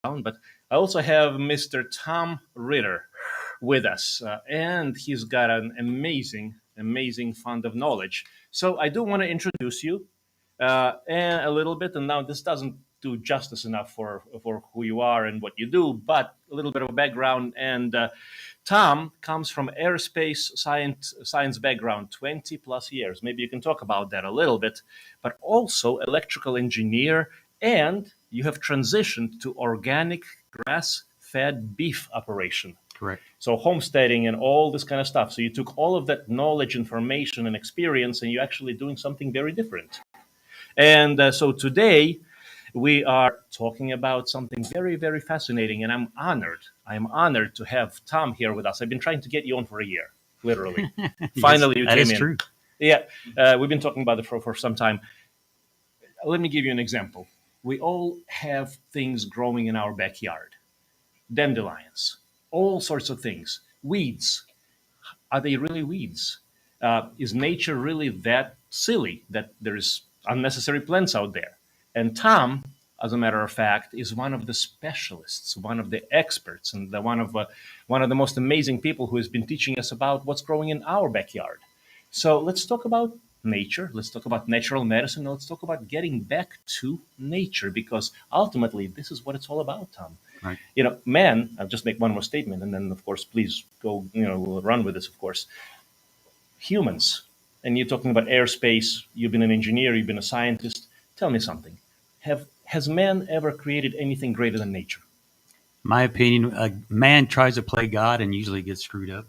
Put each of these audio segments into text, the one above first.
background, but I also have Mr. Tom Ritter with us, and he's got an amazing fund of knowledge. So I do want to introduce you and a little bit. And now this doesn't do justice enough for who you are and what you do, but a little bit of a background. And Tom comes from aerospace science background, 20 plus years. Maybe you can talk about that a little bit, but also electrical engineer, and you have transitioned to organic grass-fed beef operation. Correct. So homesteading and all this kind of stuff. So you took all of that knowledge, information, and experience, and you're actually doing something very different. And so today we are talking about something very fascinating, and I'm honored. I'm honored to have Tom here with us. I've been trying to get you on for a year, literally. Finally, you that came is in. true. Yeah, we've been talking about it for some time. Let me give you an example. We all have things growing in our backyard. Dandelions, all sorts of things. Weeds. Are they really weeds? Is nature really that silly that there's unnecessary plants out there? And Tom, as a matter of fact, is one of the specialists, one of the experts, and one of the most amazing people who has been teaching us about what's growing in our backyard. So let's talk about nature. Let's talk about natural medicine. Let's talk about getting back to nature, because ultimately this is what it's all about, Tom. Right. Man, I'll just make one more statement, and then, of course, please go, we'll run with this, of course. Humans, and you're talking about airspace, you've been an engineer, you've been a scientist. Tell me something. Has man ever created anything greater than nature? My opinion, man tries to play God and usually gets screwed up.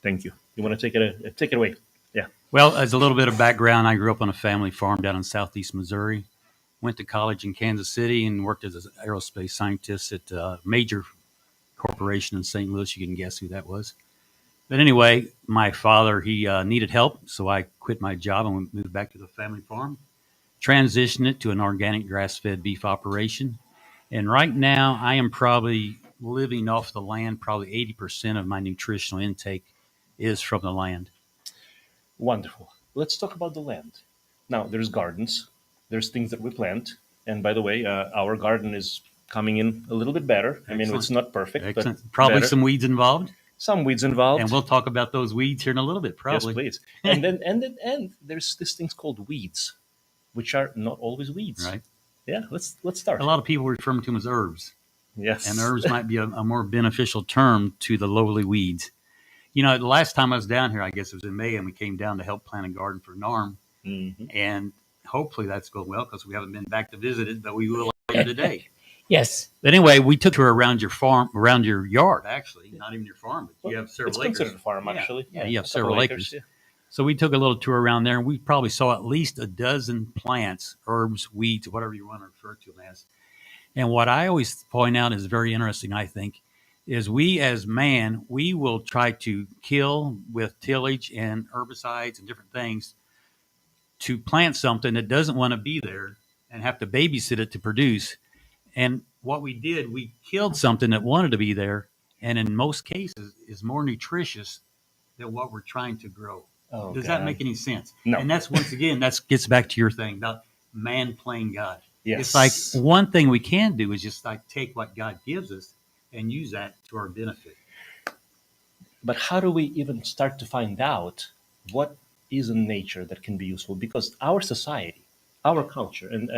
Thank you. You want to take it away? Yeah. Well, as a little bit of background, I grew up on a family farm down in southeast Missouri. Went to college in Kansas City and worked as an aerospace scientist at a major corporation in St. Louis. You can guess who that was. But anyway, my father, he needed help, so I quit my job and moved back to the family farm, transitioned it to an organic grass-fed beef operation. And right now, I am probably living off the land. Probably 80% of my nutritional intake is from the land. Wonderful. Let's talk about the land. Now, there's gardens. There's things that we plant. And by the way, our garden is coming in a little bit better. Excellent. I mean, it's not perfect, Excellent. but Probably better. some weeds involved. Some weeds involved. And we'll talk about those weeds here in a little bit, probably. Yes, please. And then there's this things called weeds, which are not always weeds. Right. Yeah, let's start. A lot of people refer to them as herbs. Yes. And herbs might be a more beneficial term to the lowly weeds. The last time I was down here, I guess it was in May, and we came down to help plant a garden for Norm. Mm-hmm. And hopefully that's going well, because we haven't been back to visit it, but we will later today. Yes. But anyway, we took her around your farm, around your yard, actually. Not even your farm, but you have several acres. It's considered a farm, actually. Yeah, you have several acres. Yeah. So we took a little tour around there, and we probably saw at least a dozen plants, herbs, weeds, whatever you want to refer to them as. And what I always point out is very interesting, I think, is we as man, we will try to kill with tillage and herbicides and different things to plant something that doesn't want to be there and have to babysit it to produce. And what we did, we killed something that wanted to be there, and in most cases is more nutritious than what we're trying to grow. Oh, Does God. that make any sense? No. And that's, once again, that gets back to your thing about man playing God. Yes. It's like one thing we can do is just like take what God gives us and use that to our benefit. But how do we even start to find out what is in nature that can be useful? Because our society, our culture, and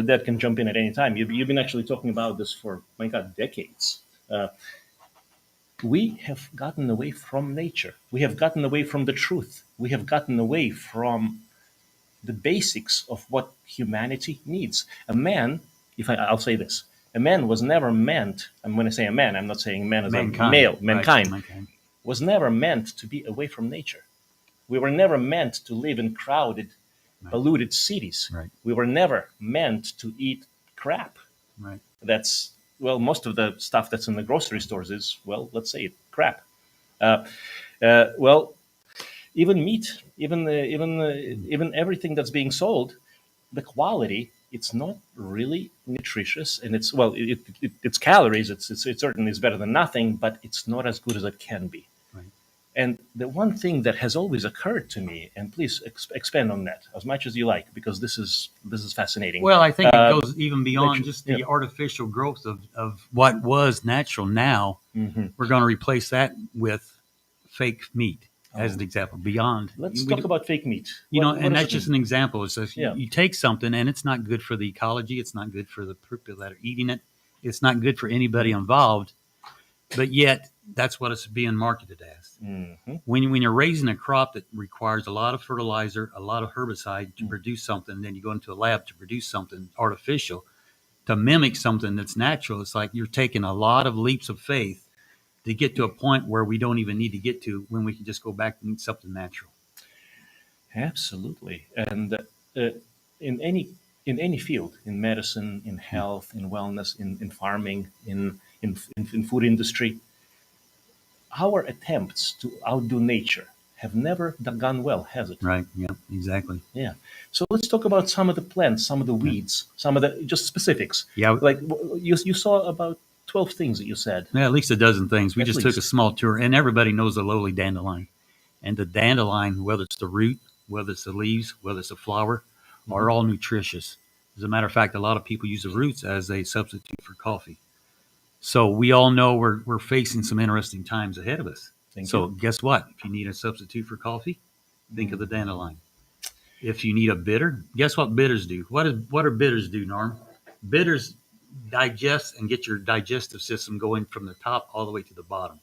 that can jump in at any time. You've been actually talking about this for, my God, decades. We have gotten away from nature. We have gotten away from the truth. We have gotten away from the basics of what humanity needs. A man, I'll say this, a man was never meant, and when I say a man, I'm not saying man as Mankind. a male, mankind, Mankind was never meant to be away from nature. We were never meant to live in crowded, polluted cities. Right. We were never meant to eat crap. Right. That's, well, most of the stuff that's in the grocery stores is, well, let's say it, crap. Well, even meat, even everything that's being sold, the quality, it's not really nutritious, and it's, well, it's calories. It certainly is better than nothing, but it's not as good as it can be. Right. And the one thing that has always occurred to me, and please expand on that as much as you like, because this is fascinating. Well, I think it goes even beyond just Yeah. the artificial growth of what was natural. Now Mm-hmm. we're going to replace that with fake meat, as an example. Beyond, Let's talk about fake meat. What and does that's it just mean? an example. So if Yeah. you take something and it's not good for the ecology, it's not good for the people that are eating it, it's not good for anybody involved, but yet that's what it's being marketed as. Mm-hmm. When you're raising a crop that requires a lot of fertilizer, a lot of herbicide to produce something, then you go into a lab to produce something artificial to mimic something that's natural. It's like you're taking a lot of leaps of faith to get to a point where we don't even need to get to, when we can just go back and eat something natural. Absolutely. And in any field, in medicine, in health, in wellness, in farming, in food industry, our attempts to outdo nature have never gone well, has it? Right. Yeah, exactly. Yeah. So let's talk about some of the plants, some of the weeds, some of the just specifics. Yeah. Like you saw about 12 things that you said. Yeah, at least a dozen things. We At just took a least. small tour, and everybody knows the lowly dandelion. And the dandelion, whether it's the root, whether it's the leaves, whether it's the flower, are all nutritious. As a matter of fact, a lot of people use the roots as a substitute for coffee. So we all know we're facing some interesting times ahead of us. Thank So you. guess what? If you need a substitute for coffee, think of the dandelion. If you need a bitter, guess what bitters do? What do bitters do, Norm? Bitters digest and get your digestive system going from the top all the way to the bottom.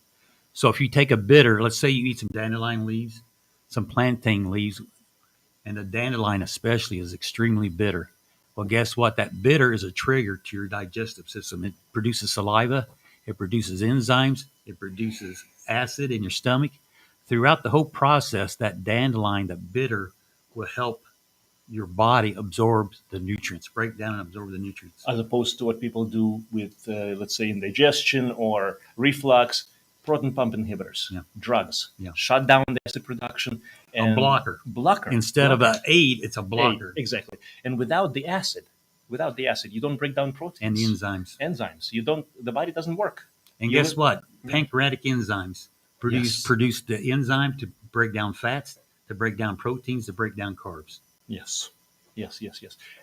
So if you take a bitter, let's say you eat some dandelion leaves, some plantain leaves, and the dandelion especially is extremely bitter. Well, guess what? That bitter is a trigger to your digestive system. It produces saliva, it produces enzymes, it produces acid in your stomach. Throughout the whole process, that dandelion, the bitter, will help your body absorb the nutrients, break down and absorb the nutrients. As opposed to what people do with, let's say, indigestion or reflux, proton pump inhibitors, Yeah. drugs, Yeah. shut down the acid production. A blocker. Blocker. Instead of blocker. an aid, it's a blocker. Exactly. And without the acid, you don't break down proteins. And the enzymes. Enzymes. The body doesn't work. And You guess would- what? Pancreatic enzymes produce the enzyme to break down fats, to break down proteins, to break down carbs. Yes. Yes.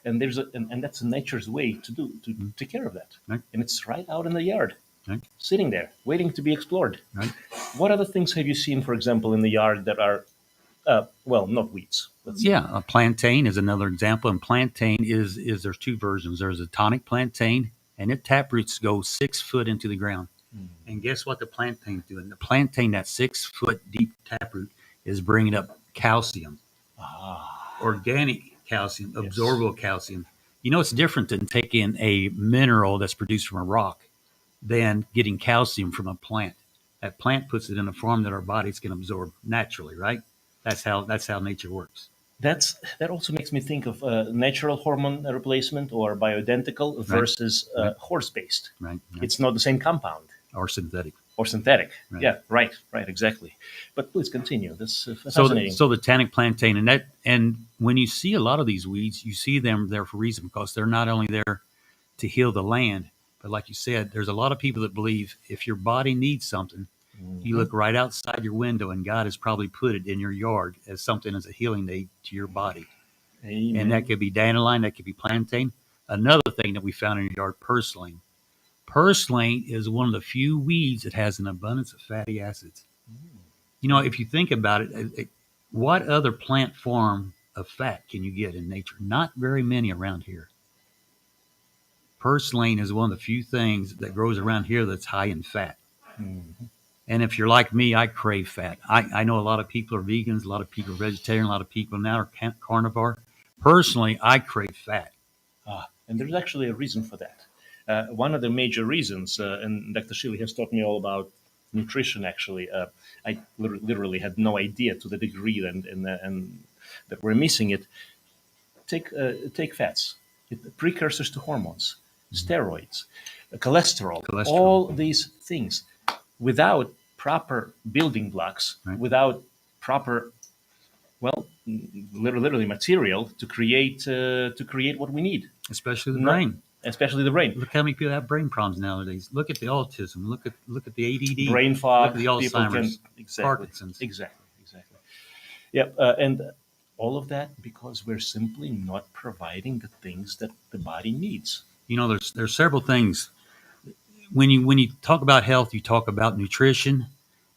And and that's nature's way to take care of that. Right. And it's right out in the yard, Right. sitting there, waiting to be explored. Right. What other things have you seen, for example, in the yard that are, not weeds? Let's say. Yeah, a plantain is another example. And plantain is there's two versions. There's a tonic plantain, and it tap roots go 6 foot into the ground. And guess what the plantain's doing? The plantain, that 6 foot deep taproot, is bringing up calcium, organic calcium, absorbable calcium. You know, it's different than taking a mineral that's produced from a rock than getting calcium from a plant. That plant puts it in a form that our bodies can absorb naturally, right? That's how nature works. That also makes me think of natural hormone replacement or bioidentical versus horse-based. Right. It's not the same compound. Or synthetic. Or synthetic. Right. Yeah, right, exactly. But please continue. That's So, fascinating. the tonic plantain, and when you see a lot of these weeds, you see them there for a reason, because they're not only there to heal the land, but like you said, there's a lot of people that believe if your body needs something, you look right outside your window, and God has probably put it in your yard as something as a healing aid to your body. Amen. And that could be dandelion, that could be plantain. Another thing that we found in your yard, purslane. Purslane is one of the few weeds that has an abundance of fatty acids. You know, if you think about it, what other plant form of fat can you get in nature? Not very many around here. Purslane is one of the few things that grows around here that's high in fat. And if you're like me, I crave fat. I know a lot of people are vegans, a lot of people are vegetarian, a lot of people now are carnivore. Personally, I crave fat. And there's actually a reason for that. One of the major reasons, and Dr. Shealy has taught me all about nutrition, actually. I literally had no idea to the degree and that we're missing it. Take fats, precursors to hormones, steroids, cholesterol, all these things. Without proper building blocks, without proper, literally material to create what we need. Especially the brain. especially the brain. Look how many people have brain problems nowadays. Look at the autism. Look at the ADD. Brain Look fog. at the People can Alzheimer's, exactly, Parkinson's. exactly. Yep, and all of that because we're simply not providing the things that the body needs. You know, there's several things. When you talk about health, you talk about nutrition,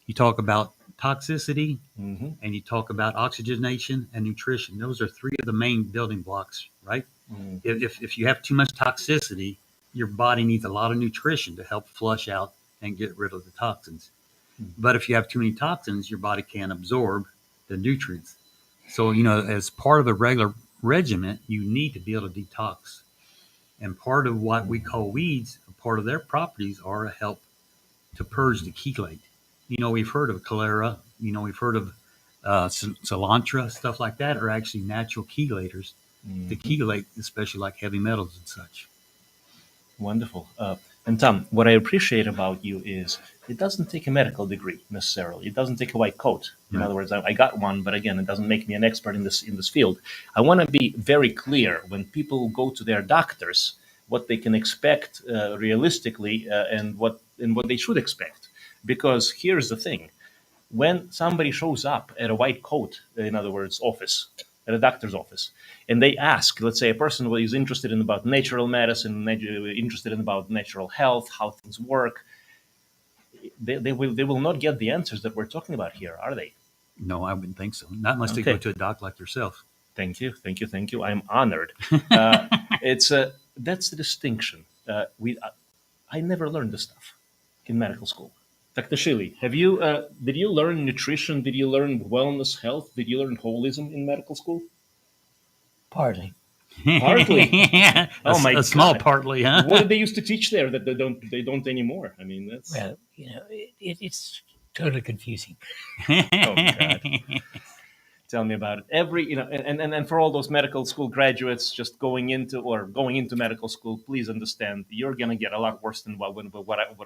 you talk about toxicity, Mm-hmm. and you talk about oxygenation and nutrition. Those are three of the main building blocks, right? Mm-hmm. If you have too much toxicity, your body needs a lot of nutrition to help flush out and get rid of the toxins. But if you have too many toxins, your body can't absorb the nutrients. So, as part of the regular regimen, you need to be able to detox. And part of what we call weeds, part of their properties are to help to purge the chelate. We've heard of cholera, we've heard of cilantro, stuff like that are actually natural chelators to chelate, especially like heavy metals and such. Wonderful. And Tom, what I appreciate about you is it doesn't take a medical degree necessarily. It doesn't take a white coat. In other words, I got one, but again, it doesn't make me an expert in this field. I want to be very clear when people go to their doctors what they can expect realistically and what they should expect. Because here's the thing: when somebody shows up at a white coat, in other words, office, at a doctor's office, and they ask, let's say, a person who is interested in about natural medicine, interested in about natural health, how things work, they will not get the answers that we're talking about here, are they? No, I wouldn't think so. Not unless they Okay. go to a doc like yourself. Thank you. I'm honored. It's that's the distinction. I never learned this stuff in medical school. Dr. Shealy, did you learn nutrition? Did you learn wellness, health? Did you learn holism in medical school? Partly. Partly. Oh my a small God. partly, huh? What did they used to teach there that they don't anymore? I mean, that's Well, it's totally confusing. oh God. Tell me about it. And for all those medical school graduates just going into medical school, please understand you're going to get a lot worse than what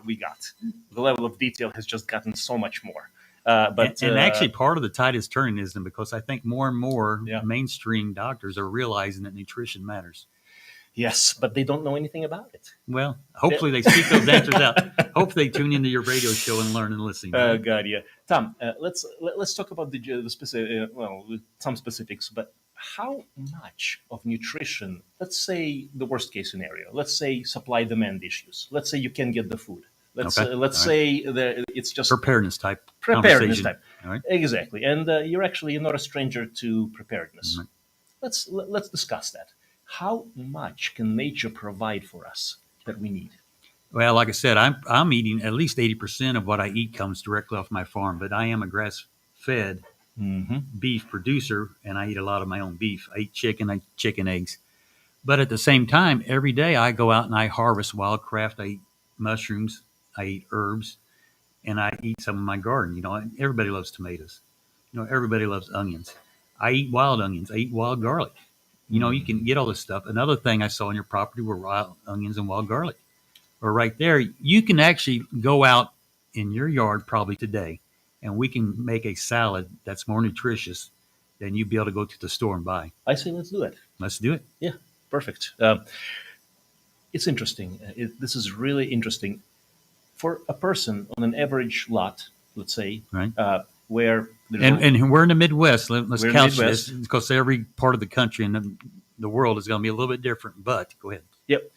we got. The level of detail has just gotten so much more. But actually, part of the tide is turning, isn't it? Because I think more and more Yeah. mainstream doctors are realizing that nutrition matters. yes, but they don't know anything about it. Well, hopefully they seek those answers out. Hopefully they tune into your radio show and learn and listen. Oh God, yeah. Tom, let's talk about the specific, some specifics. But how much of nutrition? Let's say the worst case scenario. Let's say supply demand issues. Let's say you can get the food. Let's Okay. let's All say it's just Preparedness type preparedness conversation. type. All right. Exactly, and you're not a stranger to preparedness. Right. Let's discuss that. How much can nature provide for us that we need? Well, like I said, I'm eating at least 80% of what I eat comes directly off my farm, but I am a grass-fed Mm-hmm. beef producer, and I eat a lot of my own beef. I eat chicken, I eat chicken eggs. But at the same time, every day I go out and I harvest wildcraft. I eat mushrooms, I eat herbs, and I eat some of my garden. Everybody loves tomatoes. Everybody loves onions. I eat wild onions. I eat wild garlic. You can get all this stuff. Another thing I saw on your property were wild onions and wild garlic. Or right there, you can actually go out in your yard probably today, and we can make a salad that's more nutritious than you'd be able to go to the store and buy. I say let's do it. Let's do it. Yeah, perfect. It's interesting. This is really interesting for a person on an average lot, let's say, Right. Where there's And we're in the Midwest. Let's We're in the couch Midwest. this because every part of the country and the world is going to be a little bit different. But go ahead. Yep.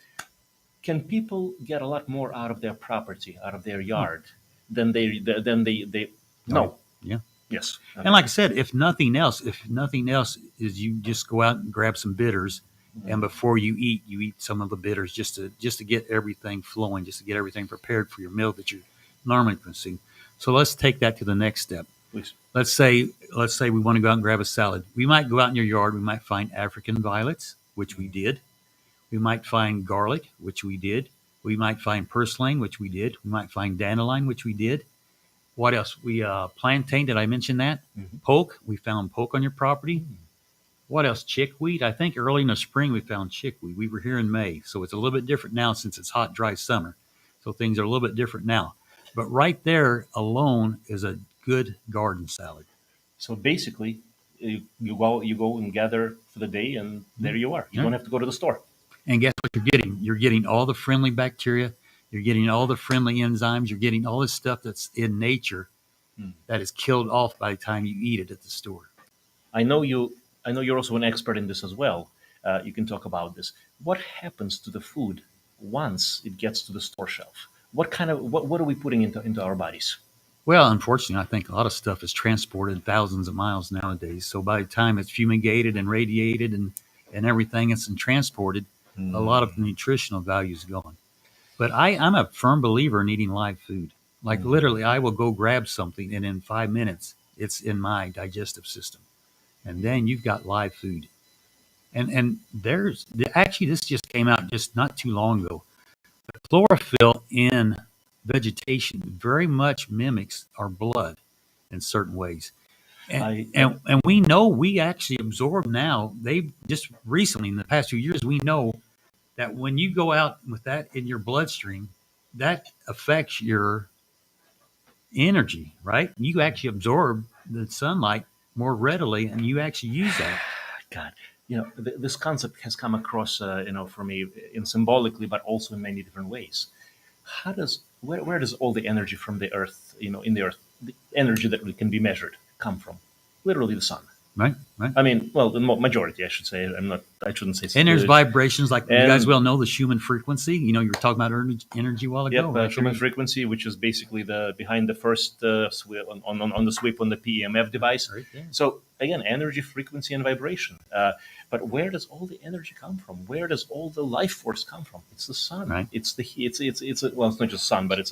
Can people get a lot more out of their property, out of their yard, than they no. Yeah. Yes. And like I said, if nothing else is you just go out and grab some bitters, and before you eat some of the bitters just to get everything flowing, just to get everything prepared for your meal that you're normally consume. So let's take that to the next step. Please. Let's say we want to go out and grab a salad. We might go out in your yard. We might find African violets, which we did. We might find garlic, which we did. We might find purslane, which we did. We might find dandelion, which we did. What else? We plantain. Did I mention that? Mhm. Poke. We found poke on your property. What else? Chickweed. I think early in the spring we found chickweed. We were here in May, so it's a little bit different now since it's hot, dry summer. So things are a little bit different now. But right there alone is a good garden salad. So basically, you go and gather for the day, and there you are. You Yeah. don't have to go to the store. And guess what you're getting? You're getting all the friendly bacteria. You're getting all the friendly enzymes. You're getting all this stuff that's in nature that is killed off by the time you eat it at the store. I know you. I know you're also an expert in this as well. You can talk about this. What happens to the food once it gets to the store shelf? What are we putting into our bodies? Well, unfortunately, I think a lot of stuff is transported thousands of miles nowadays. So by the time it's fumigated and radiated and everything it's transported, a lot of the nutritional value is gone. But I'm a firm believer in eating live food. Like literally, I will go grab something and in 5 minutes, it's in my digestive system. And then you've got live food. And there's actually, this just came out just not too long ago. The chlorophyll in vegetation very much mimics our blood in certain ways. And we know we actually absorb now, they just recently in the past few years, we know that when you go out with that in your bloodstream, that affects your energy, right? You actually absorb the sunlight more readily and you actually use that. God, this concept has come across, for me, in symbolically, but also in many different ways. Where does all the energy from the earth, in the earth, the energy that can be measured, come from? Literally the sun. Right. I mean, well, the majority, I should say. I shouldn't say. And there's vibrations, like you guys well know, the Schumann frequency. You were talking about energy a while ago. Yep, Schumann frequency, which is basically behind the first sweep on the sweep on the PEMF device. Right there. So again, energy, frequency, and vibration. But where does all the energy come from? Where does all the life force come from? It's the sun. Right. It's well, it's not just sun, but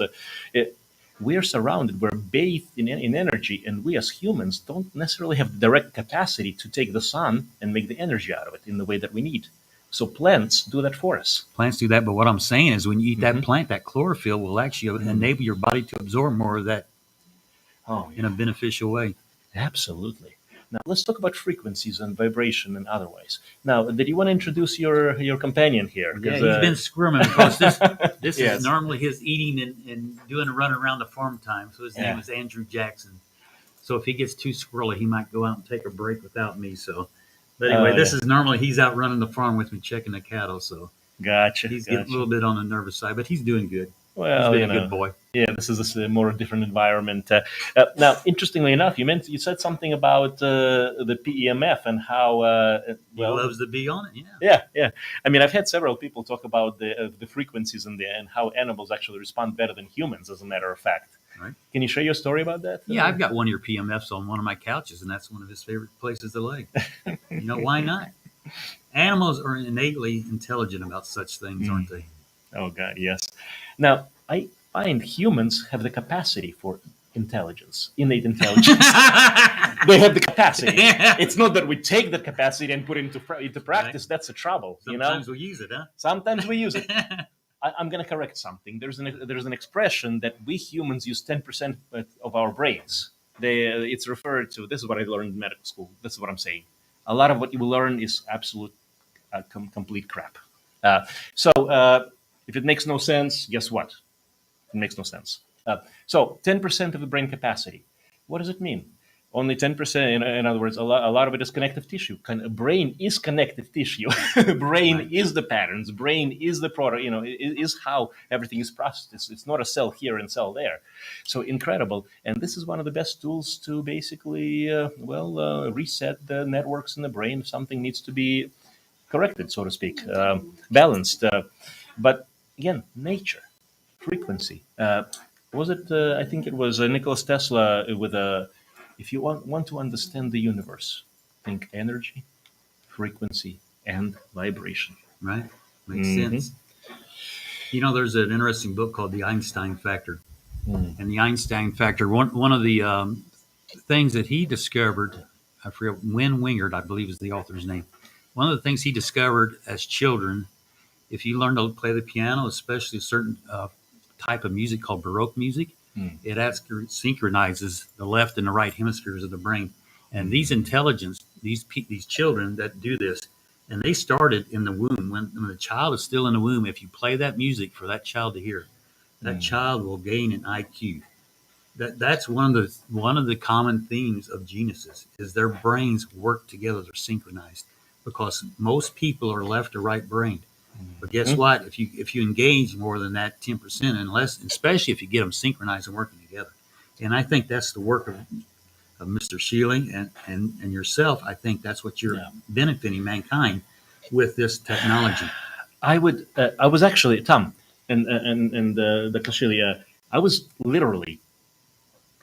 we're surrounded, we're bathed in energy, and we as humans don't necessarily have the direct capacity to take the sun and make the energy out of it in the way that we need. So plants do that for us. Plants do that, but what I'm saying is when you eat that plant, that chlorophyll will actually enable your body to absorb more of that in a beneficial way. Absolutely. Now, let's talk about frequencies and vibration and otherwise. Now, did you want to introduce your companion here? Yeah, he's been squirming because this Yes. is normally his eating and doing a run around the farm time. So his name is Andrew Jackson. So if he gets too squirrely, he might go out and take a break without me. So, but anyway, this is normally he's out running the farm with me, checking the cattle. So Gotcha. he's getting a little bit on the nervous side, but he's doing good. Well, he's been a good boy. Yeah, this is a more different environment. Now, interestingly enough, you said something about the PEMF and how He loves to be on it. Yeah. I mean, I've had several people talk about the frequencies and how animals actually respond better than humans. As a matter of fact, Right. Can you share your story about that? Yeah, I've got one of your PMFs on one of my couches, and that's one of his favorite places to lay. Why not? Animals are innately intelligent about such things, aren't they? Oh God, yes. Now, I find humans have the capacity for intelligence, innate intelligence. They have the capacity. It's not that we take that capacity and put it into practice. Right. That's the trouble. Sometimes we use it, huh? Sometimes we use it. I'm going to correct something. There's an expression that we humans use 10% of our brains. It's referred to. This is what I learned in medical school. This is what I'm saying. A lot of what you will learn is absolute, complete crap. So if it makes no sense, guess what? It makes no sense. So 10% of the brain capacity. What does it mean? Only 10%. In other words, a lot of it is connective tissue. Brain is connective tissue. Brain right. is the patterns. Brain is the product. Is how everything is processed. It's not a cell here and cell there. So incredible. And this is one of the best tools to basically, reset the networks in the brain if something needs to be corrected, so to speak, balanced. But again, nature, frequency. Was it? I think it was Nikola Tesla with a. If you want to understand the universe, think energy, frequency, and vibration. Right. Makes sense. There's an interesting book called The Einstein Factor. And the Einstein Factor, one of the things that he discovered, I forget, Win Wingard, I believe is the author's name. One of the things he discovered as children, if you learn to play the piano, especially a certain type of music called Baroque music, it synchronizes the left and the right hemispheres of the brain. And these intelligence, these children that do this, and they started in the womb. When the child is still in the womb, if you play that music for that child to hear, that child will gain an IQ. That's one of the common themes of geniuses is their brains work together, they're synchronized, because most people are left or right brained. But guess what? If you engage more than that 10% and less, especially if you get them synchronized and working together, and I think that's the work of Mr. Shealy and yourself. I think that's what you're benefiting mankind with this technology. I would. I was actually Tom and the Shealy. I was literally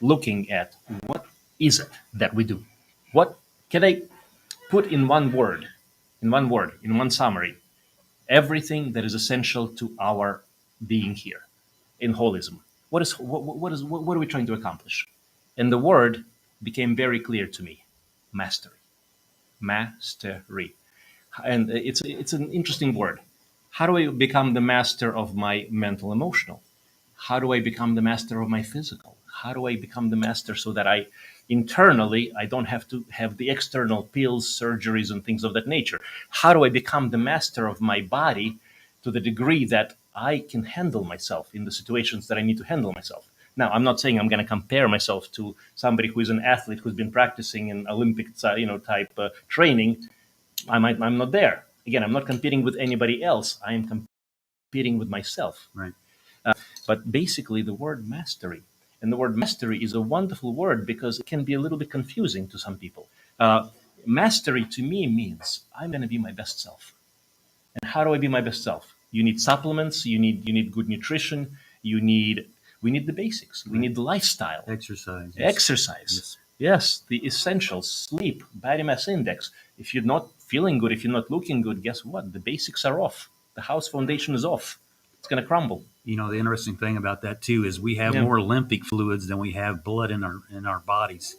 looking at what is it that we do. What can I put in one word? In one summary, everything that is essential to our being here in holism. What are we trying to accomplish? And the word became very clear to me: mastery, mastery. And it's an interesting word. How do I become the master of my mental emotional? How do I become the master of my physical? How do I become the master so that I internally I don't have to have the external pills, surgeries, and things of that nature? How do I become the master of my body to the degree that I can handle myself in the situations that I need to handle myself? Now, I'm not saying I'm going to compare myself to somebody who is an athlete who's been practicing in Olympic, type training. I'm not there. Again, I'm not competing with anybody else. I am competing with myself. Right. But basically, the word mastery, and the word mastery is a wonderful word because it can be a little bit confusing to some people. Mastery to me means I'm going to be my best self. And how do I be my best self? You need supplements. You need good nutrition. We need the basics. We need the lifestyle. Exercise. Exercise. Yes, the essentials: sleep, body mass index. If you're not feeling good, if you're not looking good, guess what? The basics are off. The house foundation is off. It's going to crumble. The interesting thing about that too is we have more lymphic fluids than we have blood in our bodies,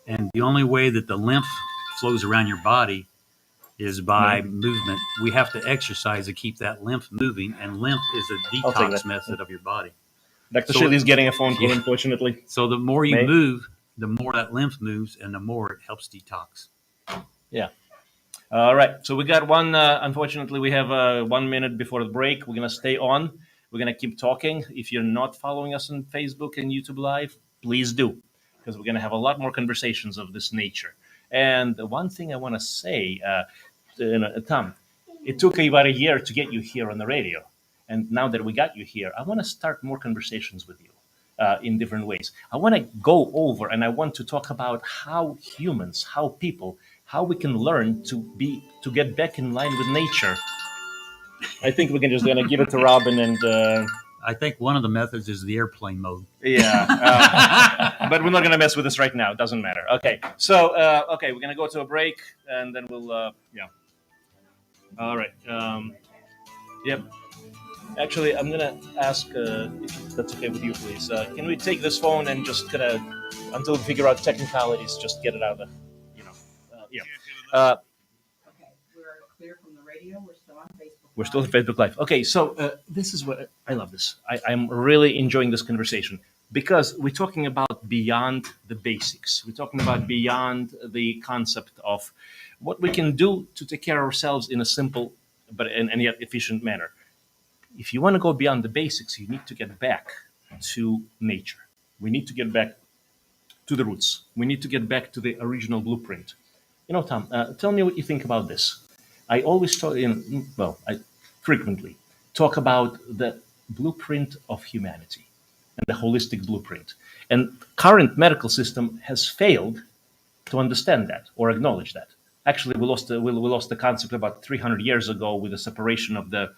and the only way that the lymph flows around your body is by movement. We have to exercise to keep that lymph moving, and lymph is a detox method of your body. Dr. Shealy's getting a phone call, unfortunately. So the more you move, the more that lymph moves, and the more it helps detox. Yeah. All right. So we got one. Unfortunately, we have 1 minute before the break. We're going to stay on. We're going to keep talking. If you're not following us on Facebook and YouTube Live, please do, because we're going to have a lot more conversations of this nature. And the one thing I want to say, Tom, it took about a year to get you here on the radio. And now that we got you here, I want to start more conversations with you in different ways. I want to go over and I want to talk about how humans, how people, how we can learn to get back in line with nature. I think we're just going to give it to Robin and... I think one of the methods is the airplane mode. Yeah, but we're not going to mess with this right now. It doesn't matter. Okay, so, we're going to go to a break and then we'll, All right. Yep. Actually, I'm going to ask, if that's okay with you, please. Can we take this phone and just kind of, until we figure out technicalities, just get it out of the, Okay, we're clear from the radio. We're still on Facebook. We're still on Facebook Live. Okay, so this is what I love this. I'm really enjoying this conversation because we're talking about beyond the basics. We're talking about beyond the concept of what we can do to take care of ourselves in a simple and yet efficient manner. If you want to go beyond the basics, you need to get back to nature. We need to get back to the roots. We need to get back to the original blueprint. Tom, tell me what you think about this. I always talk, I frequently talk about the blueprint of humanity and the holistic blueprint. And current medical system has failed to understand that or acknowledge that. Actually, we lost the concept about 300 years ago with the separation of the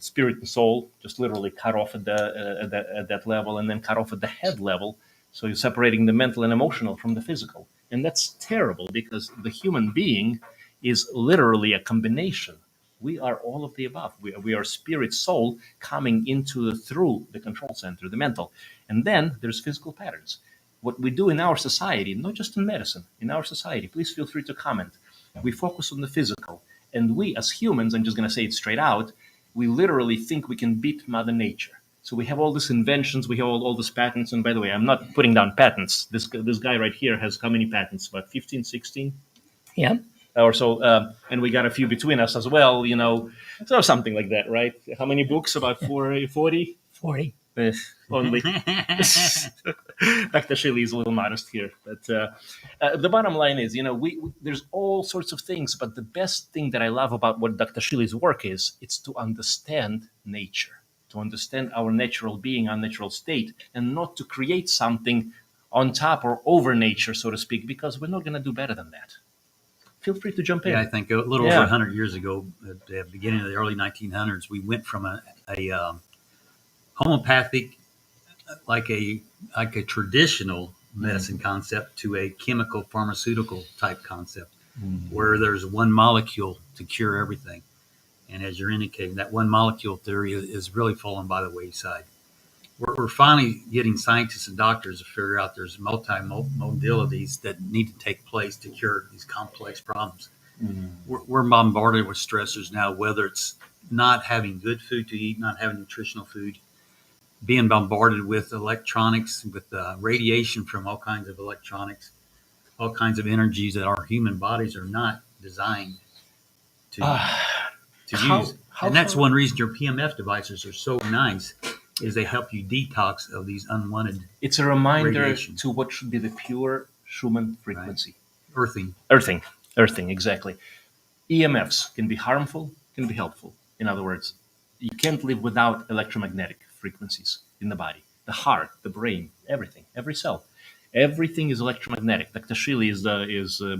spirit and soul, just literally cut off at that level and then cut off at the head level. So you're separating the mental and emotional from the physical. And that's terrible because the human being is literally a combination. We are all of the above. We are spirit, soul coming through the control center, the mental. And then there's physical patterns. What we do in our society, not just in medicine, in our society, please feel free to comment. We focus on the physical. And we as humans, I'm just going to say it straight out, we literally think we can beat Mother Nature. So we have all these inventions, we have all these patents. And by the way, I'm not putting down patents. This guy right here has how many patents? About 15, 16? Yeah. Or so. And we got a few between us as well, so something like that, right? How many books? About 40? 40. Only. Dr. Shealy is a little modest here, but the bottom line is, there's all sorts of things, but the best thing that I love about what Dr. Shealy's work is, it's to understand nature, to understand our natural being, our natural state, and not to create something on top or over nature, so to speak, because we're not going to do better than that. Feel free to jump in. Yeah, I think a little over 100 years ago, at the beginning of the early 1900s, we went from a homeopathic, like a traditional medicine concept, to a chemical pharmaceutical type concept, where there's one molecule to cure everything. And as you're indicating, that one molecule theory is really falling by the wayside. We're finally getting scientists and doctors to figure out there's multi-modalities that need to take place to cure these complex problems. We're bombarded with stressors now, whether it's not having good food to eat, not having nutritional food, being bombarded with electronics, with radiation from all kinds of electronics, all kinds of energies that our human bodies are not designed to use. And that's one reason your PMF devices are so nice, is they help you detox of these unwanted. It's a reminder radiation. to what should be the pure Schumann frequency. Right. Earthing, exactly. EMFs can be harmful, can be helpful. In other words, you can't live without electromagnetic frequencies in the body. The heart, the brain, everything, every cell. Everything is electromagnetic. Dr. Shealy is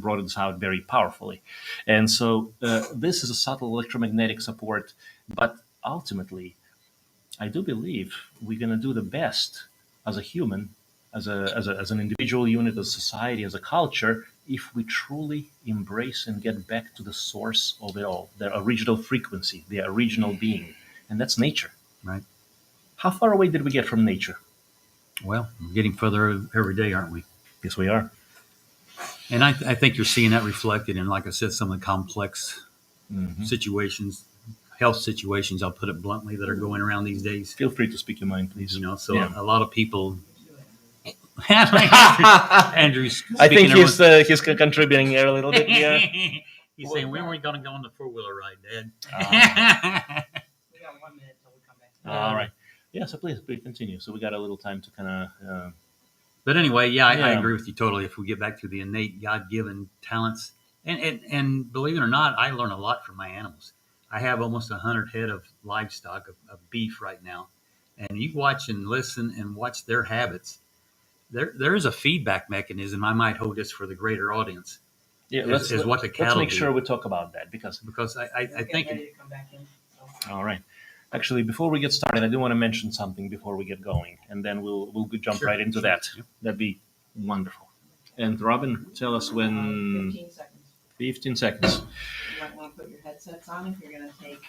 brought this out very powerfully. And so this is a subtle electromagnetic support, but ultimately, I do believe we're going to do the best as a human, as an individual unit, as a society, as a culture, if we truly embrace and get back to the source of it all, the original frequency, the original being, and that's nature. Right. How far away did we get from nature? Well, we're getting further every day, aren't we? Yes, we are. And I think you're seeing that reflected in, like I said, some of the complex situations, health situations, I'll put it bluntly, that are going around these days. Feel free to speak your mind, please. A lot of people. Andrew's. I think he's contributing here a little bit. Yeah. He's saying, when are we going to go on the 4-wheeler ride, Dad? We got 1 minute till we come back. All right. Yeah, so please continue. So we got a little time to kind of. But anyway, I agree with you totally. If we get back to the innate God-given talents, and believe it or not, I learn a lot from my animals. I have almost 100 head of livestock, of beef right now, and you watch and listen and watch their habits. There is a feedback mechanism. I might hold this for the greater audience. Yeah, let's make sure we talk about that because I think. Ready to come back in, so. All right. Actually, before we get started, I do want to mention something before we get going, and then we'll jump right into that. Yep. That'd be wonderful. And Robin, tell us when. 15 seconds. 15 seconds. You might want to put your headsets on if you're going to take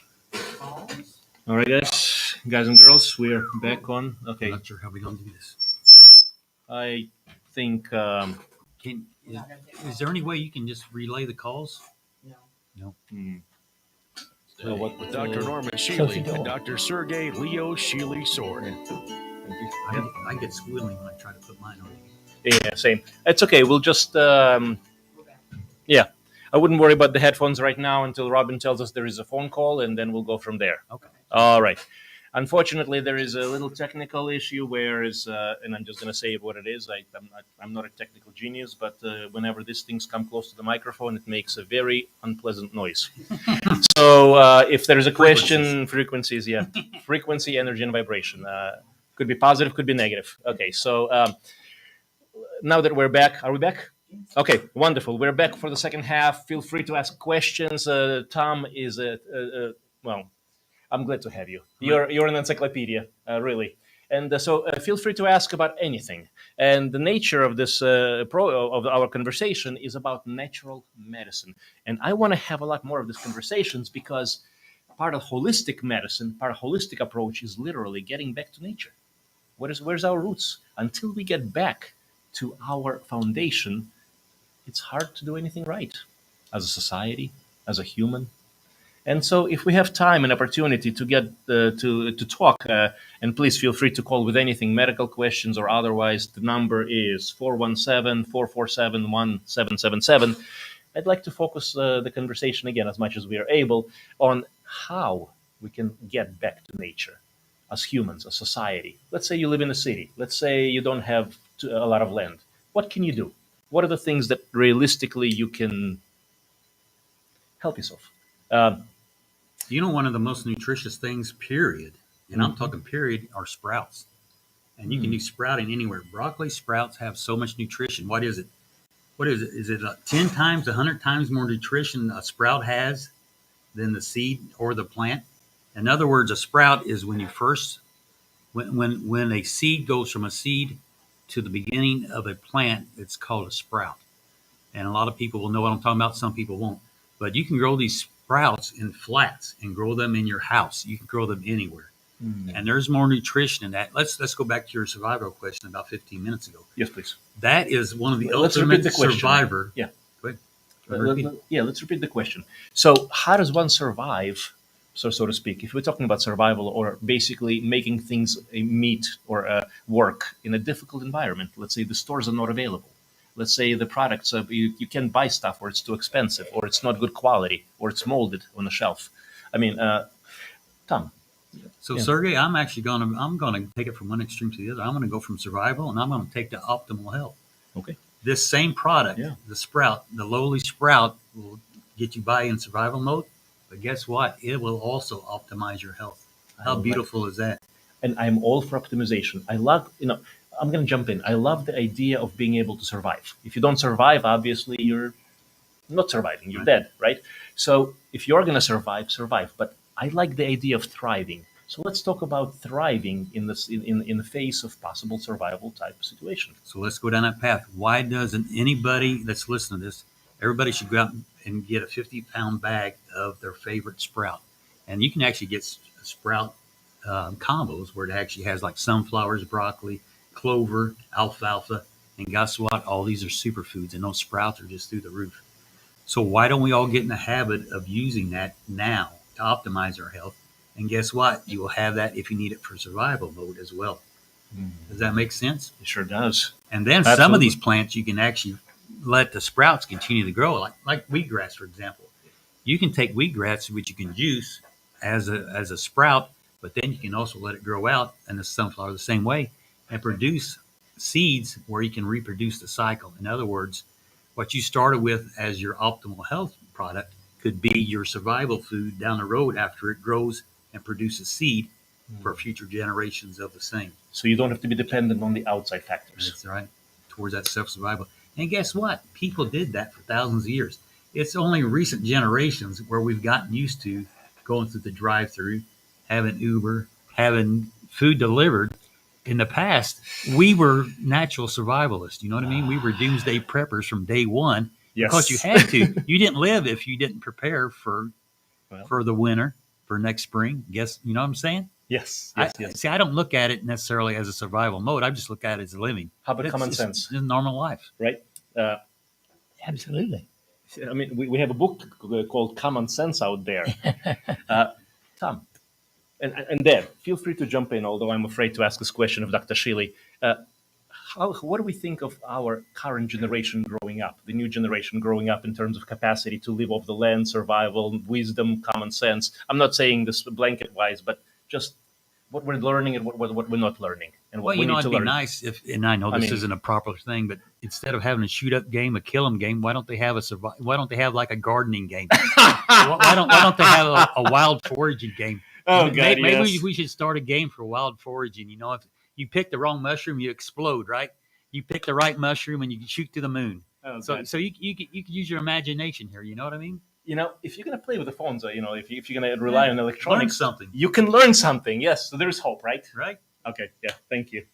calls. All right, guys and girls, we're back on. Okay. I'm not sure how we're going to do this. I think. Is there any way you can just relay the calls? No. With Dr. Norman Shealy and Dr. Sergey Leo Shealy Soren. I get squealing when I try to put mine on. Yeah, same. It's okay. We'll just. Yeah. I wouldn't worry about the headphones right now until Robin tells us there is a phone call, and then we'll go from there. Okay. All right. Unfortunately, there is a little technical issue and I'm just going to say what it is. I'm not a technical genius, but whenever these things come close to the microphone, it makes a very unpleasant noise. So if there is a question, frequencies, frequency, energy, and vibration. Could be positive, could be negative. Okay, so now that we're back, are we back? Okay, wonderful. We're back for the second half. Feel free to ask questions. Tom is I'm glad to have you. You're an encyclopedia, really. And so feel free to ask about anything. And the nature of this of our conversation is about natural medicine. And I want to have a lot more of these conversations because part of holistic medicine, part of holistic approach is literally getting back to nature. Where's our roots? Until we get back to our foundation, it's hard to do anything right as a society, as a human. And so if we have time and opportunity to get to talk, and please feel free to call with anything, medical questions or otherwise, the number is 417-447-1777. I'd like to focus the conversation again, as much as we are able, on how we can get back to nature. as humans, as society. Let's say you live in a city. Let's say you don't have a lot of land. What can you do? What are the things that realistically you can help yourself? Um, One of the most nutritious things, period, and I'm talking period, are sprouts. And you can do sprouting anywhere. Broccoli sprouts have so much nutrition. What is it? What is it? Is it 10 times, 100 times more nutrition a sprout has than the seed or the plant? In other words, a sprout is when you first, when a seed goes from a seed to the beginning of a plant, it's called a sprout. And a lot of people will know what I'm talking about. Some people won't. But you can grow these sprouts in flats and grow them in your house. You can grow them anywhere. And there's more nutrition in that. Let's go back to your survival question about 15 minutes ago. yes, please. That is one of the Let's ultimate repeat the question. survivor. Yeah. Go ahead. Let's repeat the question. So, how does one survive, so to speak, if we're talking about survival or basically making things meet or work in a difficult environment? Let's say the stores are not available. Let's say the products, you can't buy stuff or it's too expensive or it's not good quality or it's molded on the shelf. I mean, Tom. So, Yeah. Sergey, I'm gonna take it from one extreme to the other. I'm gonna go from survival, and I'm gonna take to optimal health. Okay. This same product, Yeah. the sprout, the lowly sprout, will get you by in survival mode. But guess what? It will also optimize your health. How beautiful is that? And I'm all for optimization. I love, I'm going to jump in. I love the idea of being able to survive. If you don't survive, obviously you're not surviving. You're dead, right? So if you're going to survive, survive. But I like the idea of thriving. So let's talk about thriving in this in the face of possible survival type of situation. So let's go down that path. Why doesn't anybody that's listening to this, everybody should go out and get a 50-pound bag of their favorite sprout. And you can actually get sprout combos where it actually has like sunflowers, broccoli, clover, alfalfa. And guess what? All these are superfoods, and those sprouts are just through the roof. So why don't we all get in the habit of using that now to optimize our health? And guess what? You will have that if you need it for survival mode as well. Does that make sense? It sure does. And then some of these plants you can actually let the sprouts continue to grow, like wheatgrass, for example. You can take wheatgrass, which you can juice as a sprout, but then you can also let it grow out, and the sunflower the same way, and produce seeds where you can reproduce the cycle. In other words, what you started with as your optimal health product could be your survival food down the road after it grows and produces seed for future generations of the same. So you don't have to be dependent on the outside factors. That's right. Towards that self-survival. And guess what? People did that for thousands of years. It's only recent generations where we've gotten used to going through the drive-through, having Uber, having food delivered. In the past, we were natural survivalists. You know what I mean? We were doomsday preppers from day one. Yes. Because you had to. You didn't live if you didn't prepare for the winter, for next spring. Guess, you know what I'm saying? Yes. See, I don't look at it necessarily as a survival mode. I just look at it as living. How about common sense? It's normal life. Right? Absolutely. I mean, we have a book called Common Sense out there. Tom, and Deb, feel free to jump in, although I'm afraid to ask this question of Dr. Shealy. What do we think of our current generation growing up, the new generation growing up in terms of capacity to live off the land, survival, wisdom, common sense? I'm not saying this blanket-wise, but just what we're learning and what we're not learning, and what we need to it'd learn. be nice if, and I know this isn't a proper thing, but instead of having a shoot-up game, a kill-'em game, why don't they have why don't they have like a gardening game? why don't they have a wild foraging game? Oh, God, maybe we should start a game for wild foraging. You know, if you pick the wrong mushroom, you explode, right? You pick the right mushroom and you can shoot to the moon. Oh, so you could use your imagination here. You know what I mean? If you're going to play with the phones, if you're going to rely on electronics, learn something. You can learn something. Yes, so there's hope, right? Right. Okay. Yeah. Thank you.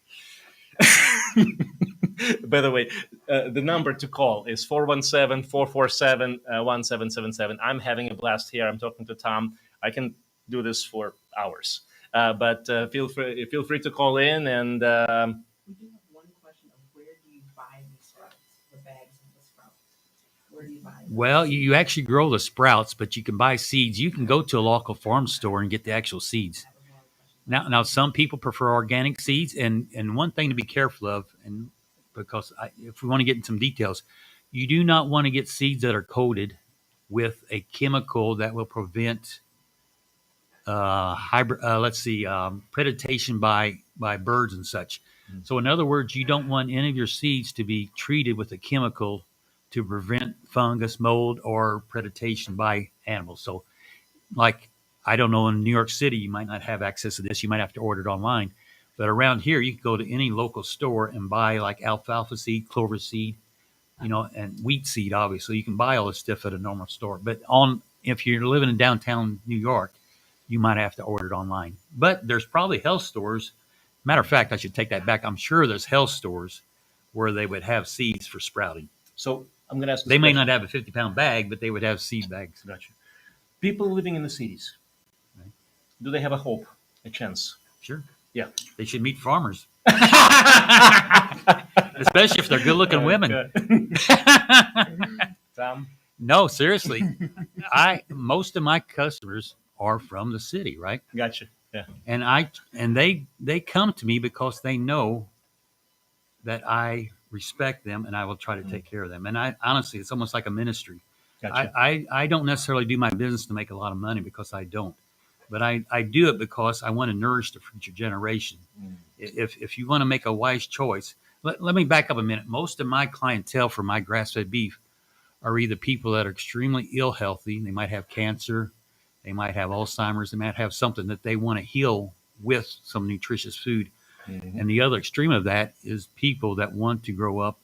By the way, the number to call is 417-447-1777. I'm having a blast here. I'm talking to Tom. I can do this for hours. But feel free to call in and. We do have one question of where do you buy these sprouts, the bags of the sprouts? Where do you buy them? Well, you actually grow the sprouts, but you can buy seeds. You can go to a local farm store and get the actual seeds. Now, some people prefer organic seeds, and one thing to be careful of, and because if we want to get into some details, you do not want to get seeds that are coated with a chemical that will prevent predation by birds and such. So in other words, you don't want any of your seeds to be treated with a chemical to prevent fungus, mold, or predation by animals. So like, I don't know, in New York City, you might not have access to this. You might have to order it online. But around here, you can go to any local store and buy like alfalfa seed, clover seed, and wheat seed, obviously. You can buy all this stuff at a normal store. But if you're living in downtown New York, you might have to order it online. But there's probably health stores. Matter of fact, I should take that back. I'm sure there's health stores where they would have seeds for sprouting. So I'm going to ask. They may not have a 50-pound bag, but they would have seed bags. Gotcha. People living in the cities, do they have a hope, a chance? Sure. Yeah. They should meet farmers. Especially if they're good-looking women. Tom? No, seriously. Most of my customers are from the city, right? Gotcha. Yeah. And they come to me because they know that I respect them and I will try to take care of them. And I honestly, it's almost like a ministry. Gotcha. I don't necessarily do my business to make a lot of money, because I don't. But I do it because I want to nourish the future generation. If you want to make a wise choice, let me back up a minute. Most of my clientele for my grass-fed beef are either people that are extremely ill healthy. They might have cancer. They might have Alzheimer's. They might have something that they want to heal with some nutritious food. Mm-hmm. And the other extreme of that is people that want to grow up,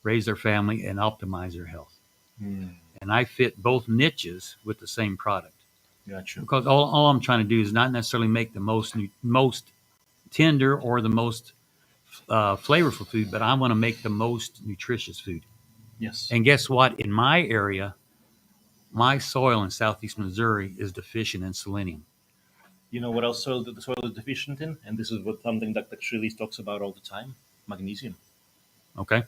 raise their family, and optimize their health. And I fit both niches with the same product. Gotcha. Because all I'm trying to do is not necessarily make the most tender or the most flavorful food, but I want to make the most nutritious food. Yes. And guess what? In my area, my soil in southeast Missouri is deficient in selenium. You know what else the soil is deficient in? And this is something that Shealy talks about all the time: magnesium. Okay.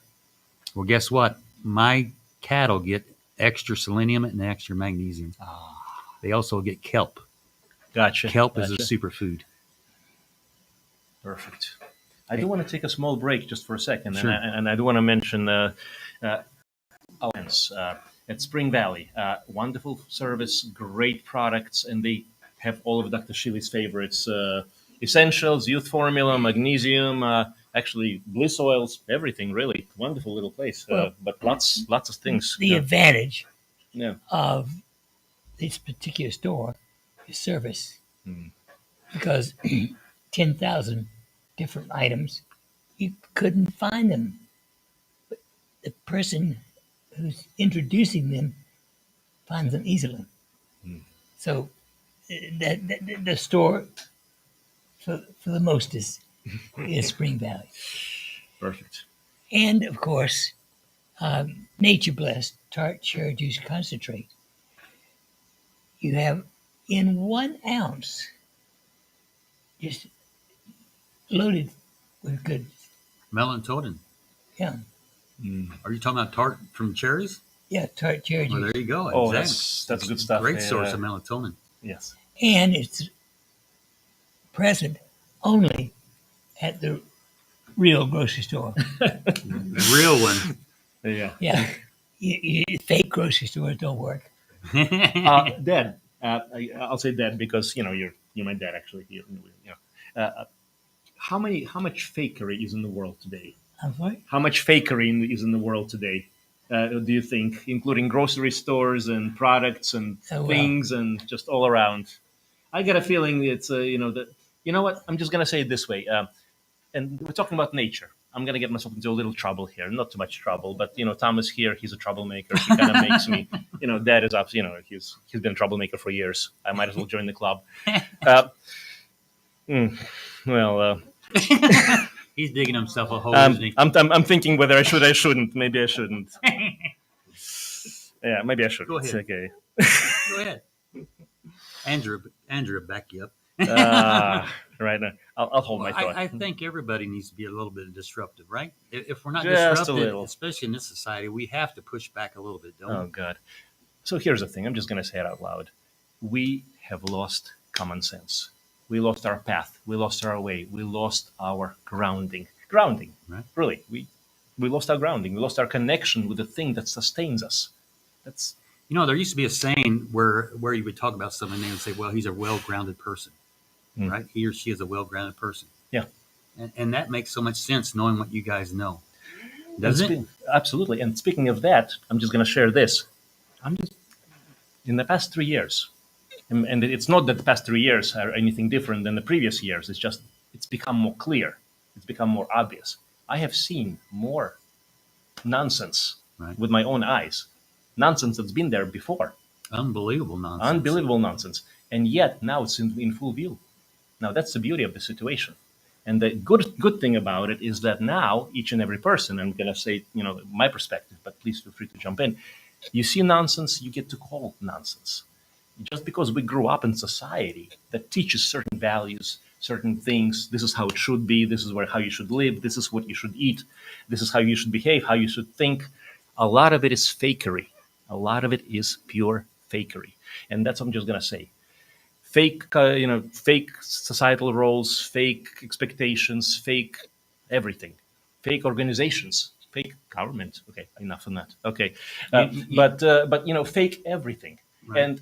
Well, guess what? My cattle get extra selenium and extra magnesium. They also get kelp. Gotcha. Kelp is a superfood. Perfect. I do want to take a small break just for a second, Sure. and I do want to mention Alliance at Spring Valley. Wonderful service, great products, and they have all of Dr. Shealy's favorites: essentials, youth formula, magnesium, actually bliss oils, everything. Really wonderful little place, but lots of things. The advantage Yeah. of this particular store is service, because 10,000 different items, you couldn't find them. But the person who's introducing them finds them easily. So the store, for the most, is Spring Valley. Perfect. And, of course, Nature Blessed Tart Cherry Juice Concentrate. You have in 1 ounce, just loaded with good. Melatonin. Yeah. Are you talking about tart from cherries? Yeah, tart cherry Well, juice. there you go. Oh, Exactly. that's good stuff. Great Yeah. source of melatonin. Yes. And it's present only at the real grocery store. Real one. Yeah. Yeah. Fake grocery stores don't work. Dad, I'll say Dad because you're my dad actually. How much fakery is in the world today? I'm sorry? How much fakery is in the world today? Do you think, including grocery stores and products and things and just all around? I get a feeling it's that what, I'm just gonna say it this way. And we're talking about nature. I'm gonna get myself into a little trouble here. Not too much trouble, but Thomas here, he's a troublemaker. He kind of makes me, Dad is up. He's been a troublemaker for years. I might as well join the club. He's digging himself a hole, isn't he? I'm thinking whether I should, I shouldn't. Maybe I shouldn't. Yeah, maybe I should. Go ahead. Okay. Go ahead. Andrew, back you up. Right now, I'll hold my thought. I think everybody needs to be a little bit disruptive, right? If we're not Just a disruptive, little. especially in this society, we have to push back a little bit, don't Oh, we? God. So here's the thing. I'm just going to say it out loud. We have lost common sense. We lost our path. We lost our way. We lost our grounding. Grounding, Right. Really. We lost our grounding. We lost our connection with the thing that sustains us. There used to be a saying where you would talk about someone and they would say, well, he's a well-grounded person, right? He or she is a well-grounded person. Yeah. And that makes so much sense knowing what you guys know. Does it? Absolutely. And speaking of that, I'm just going to share this. I'm just in the past 3 years, and it's not that the past 3 years are anything different than the previous years. It's just it's become more clear. It's become more obvious. I have seen more nonsense with my own eyes. Nonsense that's been there before. Unbelievable nonsense. Unbelievable nonsense. And yet now it's in full view. Now that's the beauty of the situation. And the good thing about it is that now each and every person, I'm going to say, my perspective, but please feel free to jump in. You see nonsense, you get to call nonsense. Just because we grew up in society that teaches certain values, certain things, this is how it should be, this is how you should live, this is what you should eat, this is how you should behave, how you should think. A lot of it is fakery. A lot of it is pure fakery. And that's what I'm just going to say. Fake societal roles, fake expectations, fake everything, fake organizations, fake government. Okay, enough on that. Okay, but fake everything. Right. And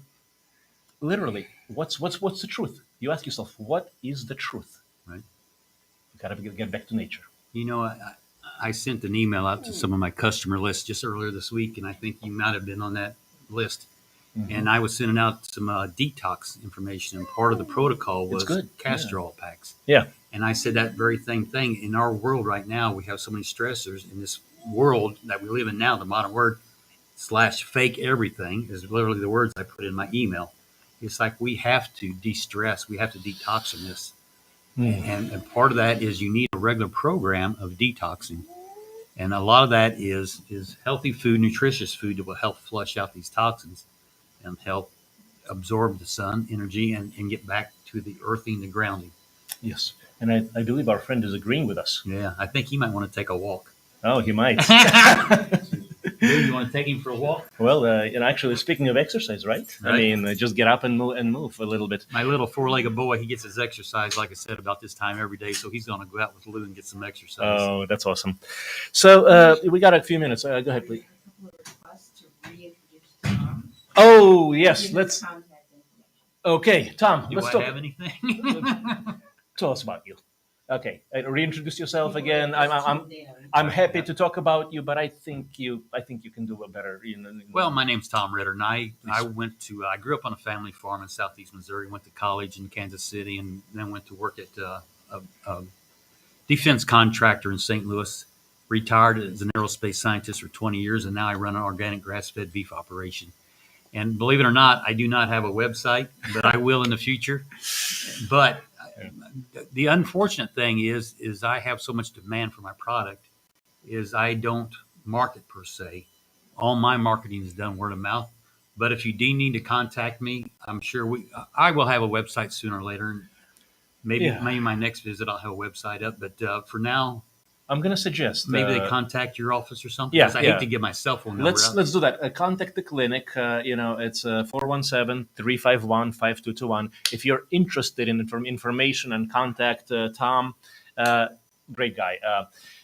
literally, what's the truth? You ask yourself, what is the truth? Right. You gotta get back to nature. I sent an email out to some of my customer lists just earlier this week, and I think you might have been on that list. Mm-hmm. And I was sending out some detox information, and part of the protocol was castor oil packs. Yeah. And I said that very same thing. In our world right now, we have so many stressors. In this world that we live in now, the modern word /fake everything is literally the words I put in my email. It's like we have to de-stress. We have to detox from this. Mm. And part of that is you need a regular program of detoxing. And a lot of that is healthy food, nutritious food that will help flush out these toxins and help absorb the sun energy and get back to the earthing, the grounding. Yes. And I believe our friend is agreeing with us. Yeah. I think he might want to take a walk. Oh, he might. You want to take him for a walk? Well, actually, speaking of exercise, right? I mean, just get up and move a little bit. My little four-legged boy, he gets his exercise, like I said, about this time every day. So he's going to go out with Lou and get some exercise. Oh, that's awesome. So we got a few minutes. Go ahead, please. Oh, yes. Let's. Okay, Tom. Do let's I talk. Have anything? Tell us about you. Okay, reintroduce yourself again. I'm happy to talk about you, but I think you can do a better. Well, my name's Tom Ritter, and I grew up on a family farm in southeast Missouri. Went to college in Kansas City, and then went to work at a defense contractor in St. Louis. Retired as an aerospace scientist for 20 years, and now I run an organic grass-fed beef operation. And believe it or not, I do not have a website, but I will in the future. But the unfortunate thing is I have so much demand for my product is I don't market per se. All my marketing is done word of mouth. But if you do need to contact me, I'm sure I will have a website sooner or later. Maybe my next visit I'll have a website up. But for now, I'm going to suggest maybe they contact your office or something. Yeah, I hate to give my cell phone number out. Let's do that. Contact the clinic. It's 417-351-5221. If you're interested in information and contact Tom, great guy.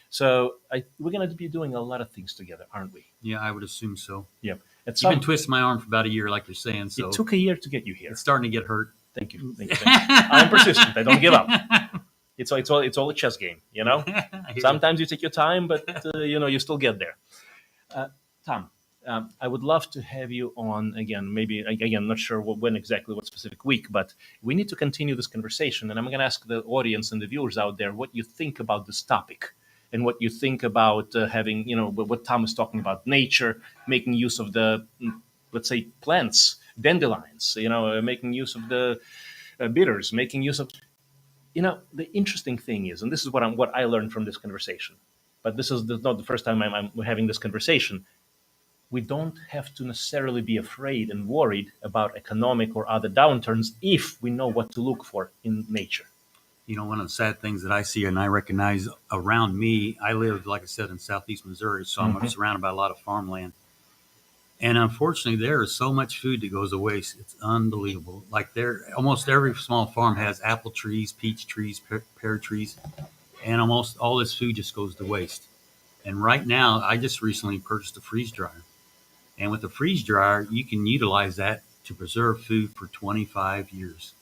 So we're going to be doing a lot of things together, aren't we? Yeah, I would assume so. Yeah. You've been twisting my arm for about a year, like you're saying. So it took a year to get you here. It's starting to get hurt. Thank you. I'm persistent. I don't give up. It's all a chess game, Sometimes you take your time, but you still get there. Tom, I would love to have you on again. Maybe again, not sure when exactly, what specific week, but we need to continue this conversation. And I'm going to ask the audience and the viewers out there what you think about this topic, and what you think about having, what Tom is talking about, nature, making use of the, let's say, plants, dandelions, making use of the bitters, making use of. The interesting thing is, and this is what I learned from this conversation, but this is not the first time I'm having this conversation. We don't have to necessarily be afraid and worried about economic or other downturns if we know what to look for in nature. One of the sad things that I see and I recognize around me, I live, like I said, in southeast Missouri, so I'm surrounded by a lot of farmland. And unfortunately, there is so much food that goes to waste. It's unbelievable. Like almost every small farm has apple trees, peach trees, pear trees, and almost all this food just goes to waste. And right now, I just recently purchased a freeze dryer. And with the freeze dryer, you can utilize that to preserve food for 25 years.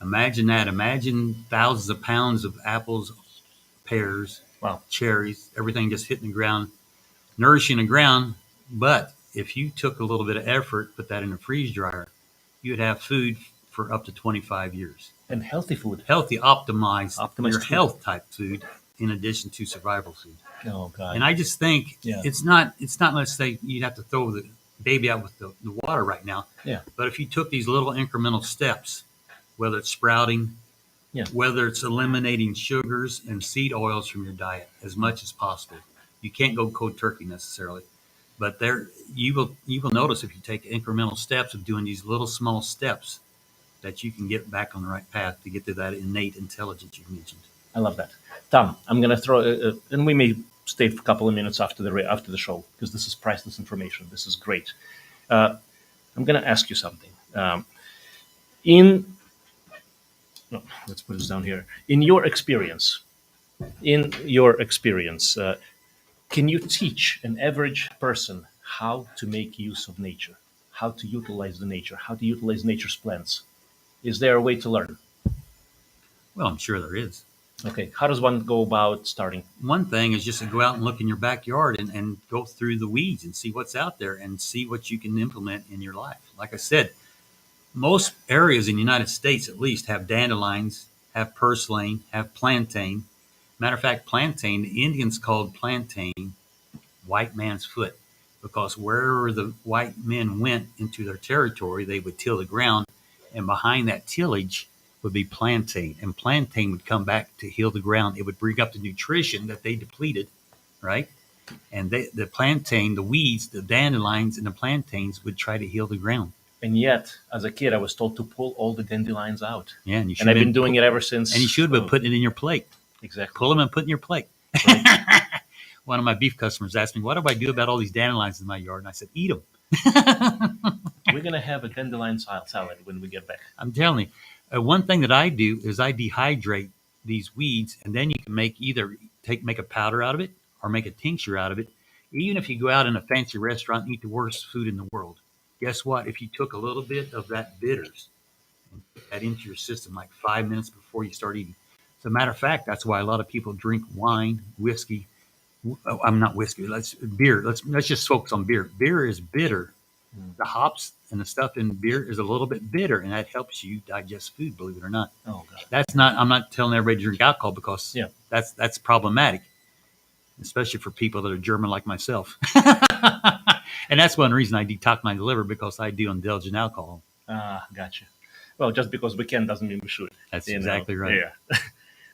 Imagine that. Imagine thousands of pounds of apples, pears, Wow. cherries, everything just hitting the ground, nourishing the ground. But if you took a little bit of effort, put that in a freeze dryer, you would have food for up to 25 years. And healthy food. Healthy, optimized your food. health type food in addition to survival food. Oh God. And I just think it's not, let's say you'd have to throw the baby out with the water right now. Yeah. But if you took these little incremental steps, whether it's sprouting, whether it's eliminating sugars and seed oils from your diet as much as possible. You can't go cold turkey necessarily, but there you will notice if you take incremental steps of doing these little small steps that you can get back on the right path to get to that innate intelligence you mentioned. I love that. Tom, I'm going to throw, and we may stay for a couple of minutes after the show because this is priceless information. This is great. I'm going to ask you something. Let's put this down here. In your experience, can you teach an average person how to make use of nature, how to utilize the nature, how to utilize nature's plants? Is there a way to learn? Well, I'm sure there is. Okay. How does one go about starting? One thing is just to go out and look in your backyard and go through the weeds and see what's out there and see what you can implement in your life. Like I said, most areas in the United States, at least, have dandelions, have purslane, have plantain. Matter of fact, plantain, the Indians called plantain white man's foot because wherever the white men went into their territory, they would till the ground, and behind that tillage would be plantain, and plantain would come back to heal the ground. It would bring up the nutrition that they depleted, right? And the plantain, the weeds, the dandelions, and the plantains would try to heal the ground. And yet, as a kid, I was told to pull all the dandelions out. Yeah, and I've been doing it ever since. And you should have been putting it in your plate. Exactly. Pull them and put in your plate. Right. One of my beef customers asked me, what do I do about all these dandelions in my yard? And I said, eat them. We're going to have a dandelion salad when we get back. I'm telling you. One thing that I do is I dehydrate these weeds, and then you can make a powder out of it or make a tincture out of it. Even if you go out in a fancy restaurant and eat the worst food in the world, guess what? If you took a little bit of that bitters and put that into your system like 5 minutes before you start eating. As a matter of fact, that's why a lot of people drink wine, whiskey. I'm not whiskey. Beer. Let's just focus on beer. Beer is bitter. The hops and the stuff in beer is a little bit bitter, and that helps you digest food, believe it or not. Oh, God. I'm not telling everybody to drink alcohol because that's problematic, especially for people that are German like myself. And that's one reason I detox my liver, because I do indulge in alcohol. Gotcha. Well, just because we can doesn't mean we should. That's exactly right. Yeah.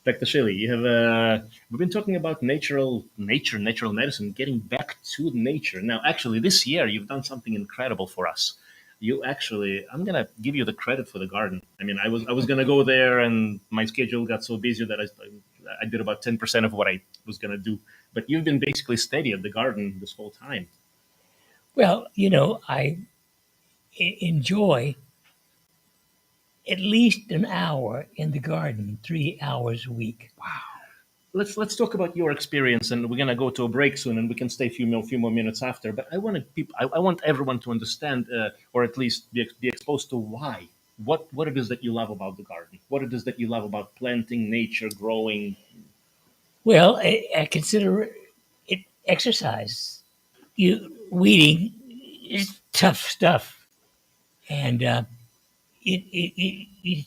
Dr. Shealy, we've been talking about natural medicine, getting back to nature. Now, actually, this year you've done something incredible for us. I'm gonna give you the credit for the garden. I mean, I was gonna go there, and my schedule got so busy that I did about 10% of what I was gonna do. But you've been basically steady at the garden this whole time. Well, I enjoy at least an hour in the garden, 3 hours a week. Wow. Let's talk about your experience, and we're gonna go to a break soon, and we can stay a few more minutes after. But I want everyone to understand, or at least be exposed to why, what it is that you love about the garden, what it is that you love about planting, nature, growing. Well, I consider it exercise. Weeding is tough stuff, and you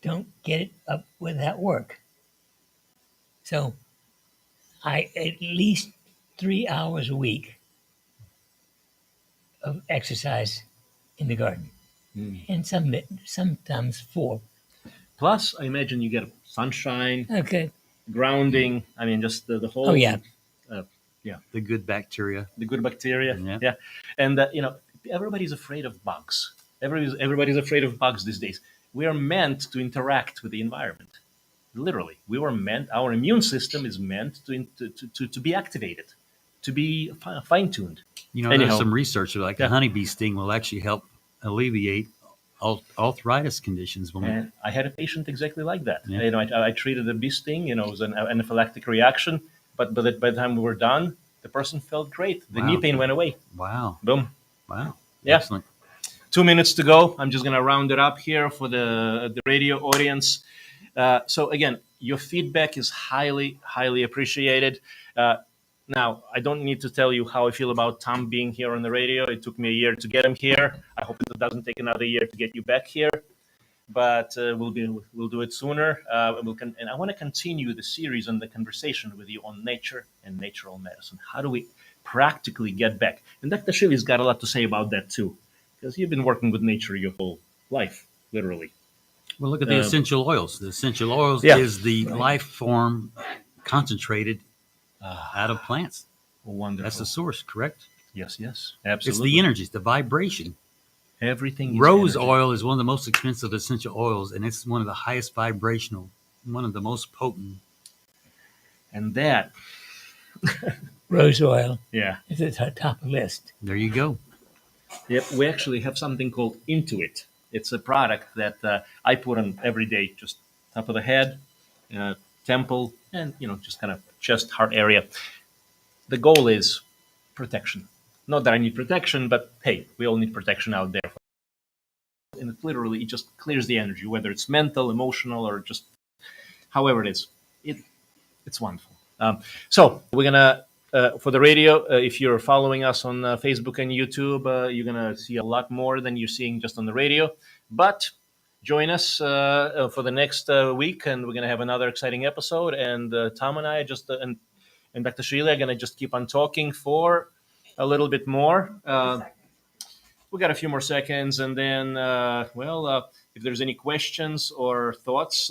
don't get it up without work. So I at least 3 hours a week of exercise in the garden, and sometimes 4. Plus, I imagine you get sunshine, Okay. grounding. I mean, just the whole. Oh yeah. The good bacteria. The good bacteria. Yeah. And everybody's afraid of bugs. Everybody's afraid of bugs these days. We are meant to interact with the environment. Literally, our immune system is meant to be activated, to be fine-tuned. There's some research like a honeybee sting will actually help alleviate arthritis conditions. And I had a patient exactly like that. Yeah. I treated a bee sting. It was an anaphylactic reaction, but by the time we were done, the person felt great. The knee pain went away. Wow. Boom. Wow. Yeah. Excellent. 2 minutes to go. I'm just going to round it up here for the radio audience. So again, your feedback is highly, highly appreciated. Now, I don't need to tell you how I feel about Tom being here on the radio. It took me a year to get him here. I hope it doesn't take another year to get you back here, but we'll do it sooner. And I want to continue the series and the conversation with you on nature and natural medicine. How do we practically get back? And Dr. Shealy's got a lot to say about that too, because you've been working with nature your whole life, literally. Well, look at the essential oils. The essential oils Yeah. is the life form concentrated out of plants. Wonderful. That's the source, correct? Yes, It's absolutely. the energies, the vibration. Everything. Rose energy. oil is one of the most expensive essential oils, and it's one of the highest vibrational, one of the most potent. And that, Rose oil yeah. is at the top of the list. There you go. Yep, we actually have something called Intuit. It's a product that I put on every day, just top of the head, temple, and just kind of chest, heart area. The goal is protection. Not that I need protection, but hey, we all need protection out there. And it just clears the energy, whether it's mental, emotional, or just however it is. It's wonderful. So we're gonna. For the radio, if you're following us on Facebook and YouTube, you're going to see a lot more than you're seeing just on the radio. But join us for the next week, and we're going to have another exciting episode. And Tom and I and Dr. Shealy are going to just keep on talking for a little bit more. We got a few more seconds, and then, if there's any questions or thoughts,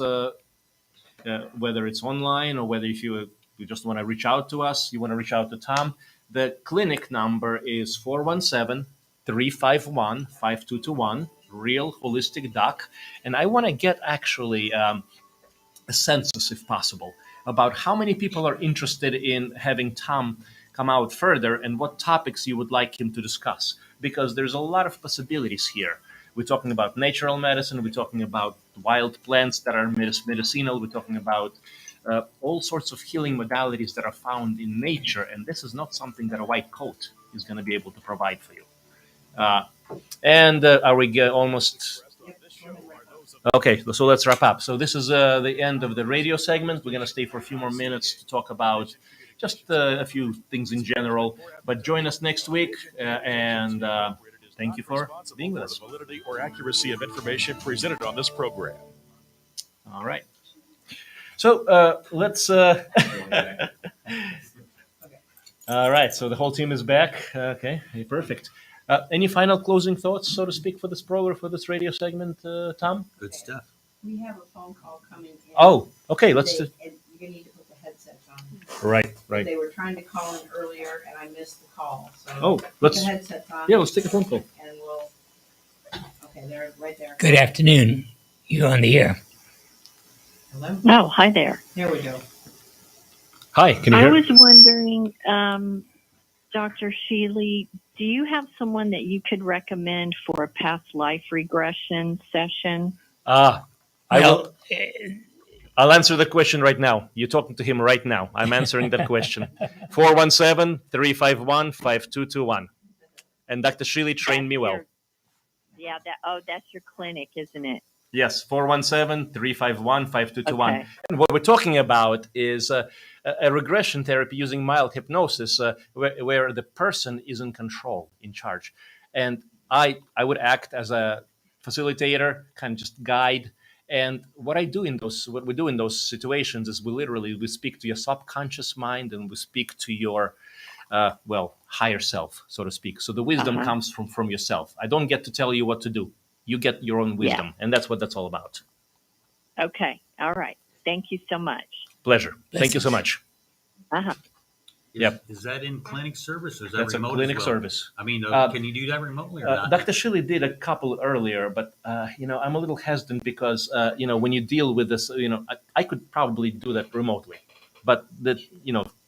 whether it's online or whether if you just want to reach out to us, you want to reach out to Tom, the clinic number is 417-351-5221, Real Holistic Doc. And I want to get actually a census, if possible, about how many people are interested in having Tom come out further and what topics you would like him to discuss, because there's a lot of possibilities here. We're talking about natural medicine. We're talking about wild plants that are medicinal. We're talking about all sorts of healing modalities that are found in nature. And this is not something that a white coat is going to be able to provide for you. Are we almost... Okay, so let's wrap up. So this is the end of the radio segment. We're going to stay for a few more minutes to talk about just a few things in general. But join us next week, and thank you for being with us. The validity or accuracy of information presented on this program. All right. So let's... All right, so the whole team is back. Okay, perfect. Any final closing thoughts, so to speak, for this program, for this radio segment, Tom? Good stuff. We have a phone call coming in. Oh, okay, let's... And you're gonna need to put the headsets on. Right. They were trying to call in earlier, and I missed the call, so. Oh, put let's... the headsets on. Yeah, let's take a phone call. And we'll, okay, they're right there. Good afternoon. You're on the air. Hello? Oh, hi there. There we go. Hi, can you I hear? was wondering, Dr. Shealy, do you have someone that you could recommend for a past life regression session? I Well, will. I'll answer the question right now. You're talking to him right now. I'm answering that question. 417-351-5221. And Dr. Shealy trained me well. That's your clinic, isn't it? Yes, 417-351-5221. Okay. And what we're talking about is a regression therapy using mild hypnosis where the person is in control, in charge. And I would act as a facilitator, kind of just guide. And what we do in those situations is we speak to your subconscious mind and we speak to your, higher self, so to speak. So the wisdom comes from yourself. I don't get to tell you what to do. You get your own wisdom. Yeah. And that's what that's all about. Okay. All right. Thank you so much. Pleasure. Thank you so much. Uh-huh. Yep. Is that in clinic service or is that That's a remote clinic as well? service. I mean, can you do that remotely or not? Dr. Shealy did a couple earlier, but I'm a little hesitant because when you deal with this, I could probably do that remotely, but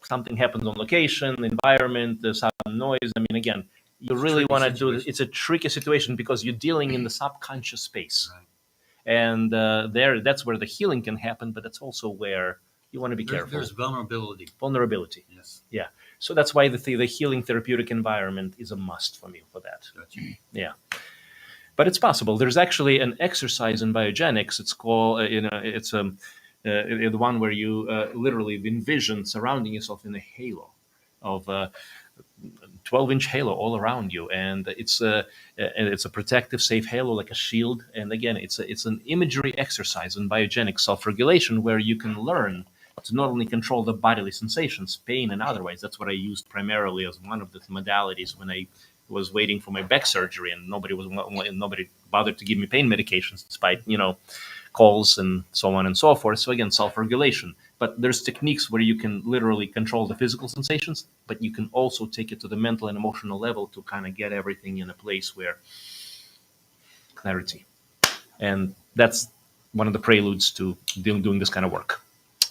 something happens on location, environment, the sound, noise. I mean, again, you really want to do it. It's a tricky situation because you're dealing in the subconscious space, Right. and that's where the healing can happen, but that's also where you want to be careful. There's vulnerability. Vulnerability. Yes. Yeah. So that's why the healing therapeutic environment is a must for me for that. Gotcha. Yeah. But it's possible. There's actually an exercise in biogenics. It's called, it's the one where you literally envision surrounding yourself in a halo of 12-inch halo all around you, and it's a protective, safe halo like a shield. And again, it's an imagery exercise in biogenic self-regulation where you can learn to not only control the bodily sensations, pain, and otherwise. That's what I used primarily as one of the modalities when I was waiting for my back surgery, and nobody bothered to give me pain medications despite calls and so on and so forth. So again, self-regulation. But there's techniques where you can literally control the physical sensations, but you can also take it to the mental and emotional level to kind of get everything in a place where clarity. And that's one of the preludes to doing this kind of work.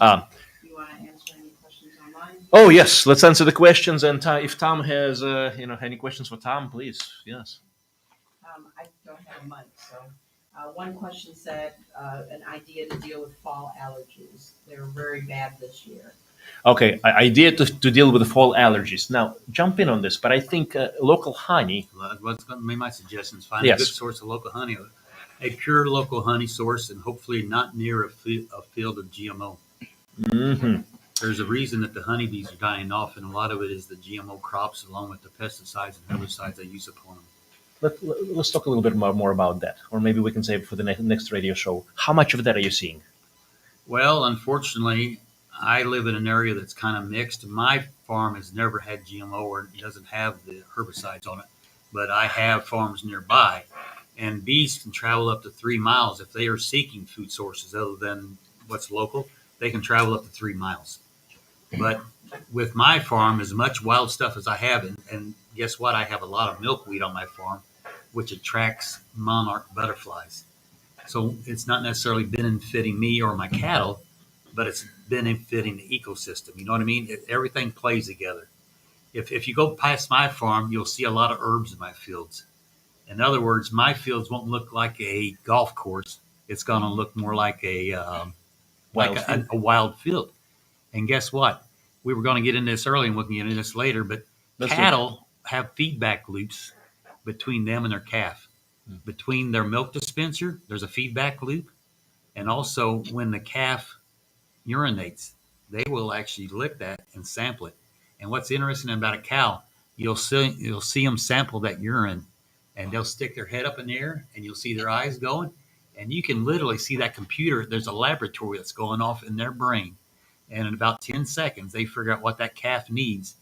You want to answer any questions online? Oh yes, let's answer the questions. And if Tom has any questions for Tom, please. Yes. I don't have a mic, so one question said an idea to deal with fall allergies. They're very bad this year. Okay, idea to deal with the fall allergies. Now, jump in on this, but I think local honey. What's going to be my suggestion is find Yes. a good source of local honey, a pure local honey source, and hopefully not near a field of GMO. Mm-hmm. There's a reason that the honeybees are dying off, and a lot of it is the GMO crops along with the pesticides and herbicides they use upon them. Let's talk a little bit more about that, or maybe we can save it for the next radio show. How much of that are you seeing? Well, unfortunately, I live in an area that's kind of mixed. My farm has never had GMO or doesn't have the herbicides on it, but I have farms nearby, and bees can travel up to 3 miles if they are seeking food sources other than what's local. They can travel up to 3 miles. But with my farm, as much wild stuff as I have, and guess what? I have a lot of milkweed on my farm, which attracts monarch butterflies. So it's not necessarily benefiting me or my cattle, but it's benefiting the ecosystem. You know what I mean? Everything plays together. If you go past my farm, you'll see a lot of herbs in my fields. In other words, my fields won't look like a golf course. It's going to look more like a wild field. And guess what? We were going to get into this early, and we'll get into this later, but cattle have feedback loops between them and their calf. Between their milk dispenser, there's a feedback loop. And also when the calf urinates, they will actually lick that and sample it. And what's interesting about a cow, you'll see them sample that urine, and they'll stick their head up in the air, and you'll see their eyes going. And you can literally see that computer. There's a laboratory that's going off in their brain. And in about 10 seconds, they figure out what that calf needs,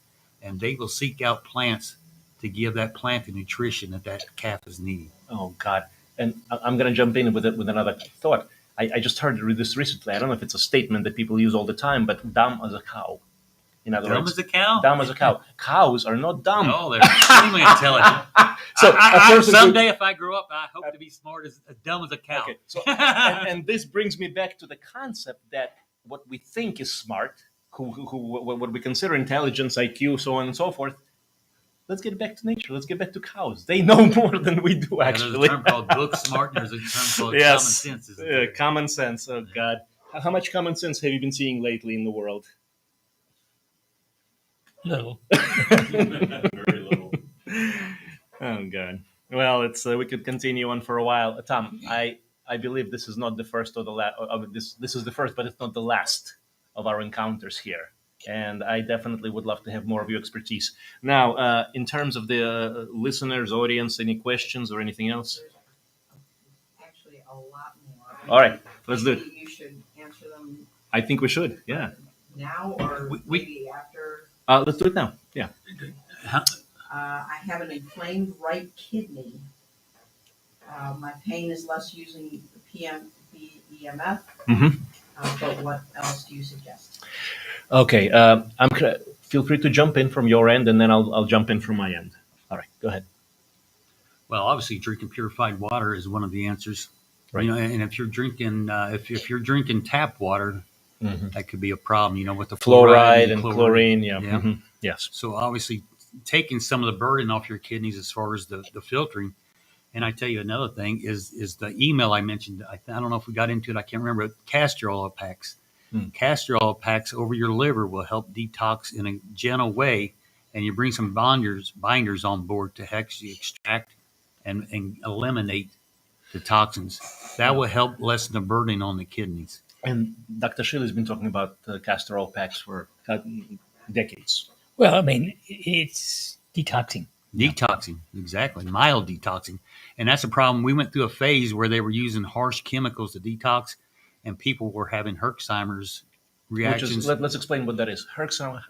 and they will seek out plants to give that plant the nutrition that calf is needing. Oh, God. And I'm going to jump in with another thought. I just heard this recently. I don't know if it's a statement that people use all the time, but dumb as a cow. In other Dumb words, as a cow? Dumb as a cow. Cows are not dumb. No, they're extremely intelligent. So someday, if I grow up, I hope to be smart as dumb as a cow. Okay. So, and this brings me back to the concept that what we think is smart, what we consider intelligence, IQ, so on and so forth. Let's get back to nature. Let's get back to cows. They know more than we do, actually. There's a term called book smart, and there's a term called common sense. Common sense. Oh, God. How much common sense have you been seeing lately in the world? Little. Very little. Oh, God. Well, it's we could continue on for a while. Tom, I believe this is not the first or the last. This is the first, but it's not the last of our encounters here. And I definitely would love to have more of your expertise. Now, in terms of the listeners, audience, any questions or anything else? Actually, a lot more. All right, let's do it. You should answer them I think we should, yeah. now or maybe after. Let's do it now, yeah. I have an inflamed right kidney. My pain is less using the EMF. Mm-hmm. But what else do you suggest? Okay, feel free to jump in from your end, and then I'll jump in from my end. All right, go ahead. Well, obviously, drinking purified water is one of the answers. Right. You know, and if you're drinking, if you're drinking tap water, that could be a problem. You know, with the fluoride and chlorine. Yeah. Yeah. Mm-hmm. Yes. So obviously, taking some of the burden off your kidneys as far as the filtering. And I tell you another thing is the email I mentioned. I don't know if we got into it. I can't remember. Castor oil packs. Castor oil packs over your liver will help detox in a gentle way and you bring some binders on board to actually extract and eliminate the toxins. That will help lessen the burden on the kidneys. And Dr. Shealy has been talking about castor oil packs for decades. Well, I mean, it's detoxing. Detoxing, exactly. Mild detoxing. And that's a problem. We went through a phase where they were using harsh chemicals to detox, and people were having Herxheimer's reactions. Let's explain what that is. Herxheimer,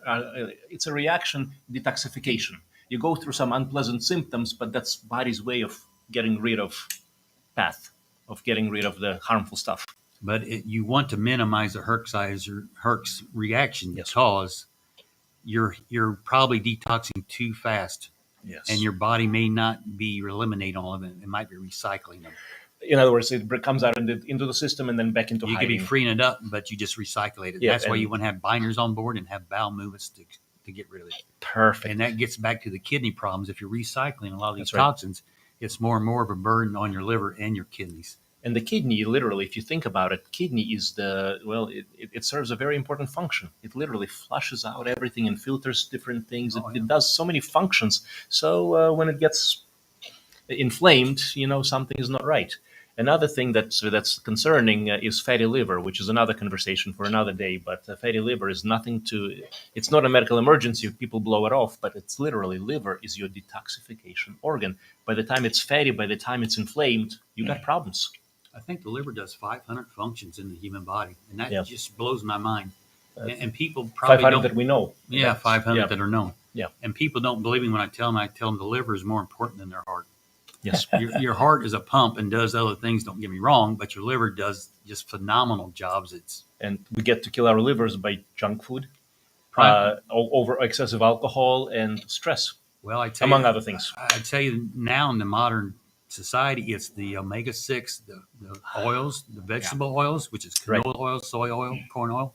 it's a reaction detoxification. You go through some unpleasant symptoms, but that's body's way of getting rid of getting rid of the harmful stuff. But you want to minimize the Herx reaction because you're probably detoxing too fast. Yes. And your body may not be eliminating all of it. It might be recycling them. In other words, it comes out into the system and then back into hiding. You could be freeing it up, but you just recycle it. Yeah, that's why you want to have binders on board and have bowel movements to get rid of it. Perfect. And that gets back to the kidney problems. If you're recycling a lot of these toxins, it's more and more of a burden on your liver and your kidneys. And the kidney, literally, if you think about it, kidney is it serves a very important function. It literally flushes out everything and filters different things. It does so many functions. So when it gets inflamed, something is not right. Another thing that's concerning is fatty liver, which is another conversation for another day. But fatty liver is it's not a medical emergency. People blow it off, but it's literally liver is your detoxification organ. By the time it's fatty, by the time it's inflamed, you got problems. I think the liver does 500 functions in the human body, and that just blows my mind. And people probably 500 that we know. Yeah, 500 that are known. Yeah. And people don't believe me when I tell them the liver is more important than their heart. Yes. Your heart is a pump and does other things, don't get me wrong, but your liver does just phenomenal jobs. And we get to kill our livers by junk food, over excessive alcohol, and stress. Well, I tell among other things. I tell you now in the modern society, it's the omega-6, the oils, the vegetable oils, which is canola oil, soy oil, corn oil,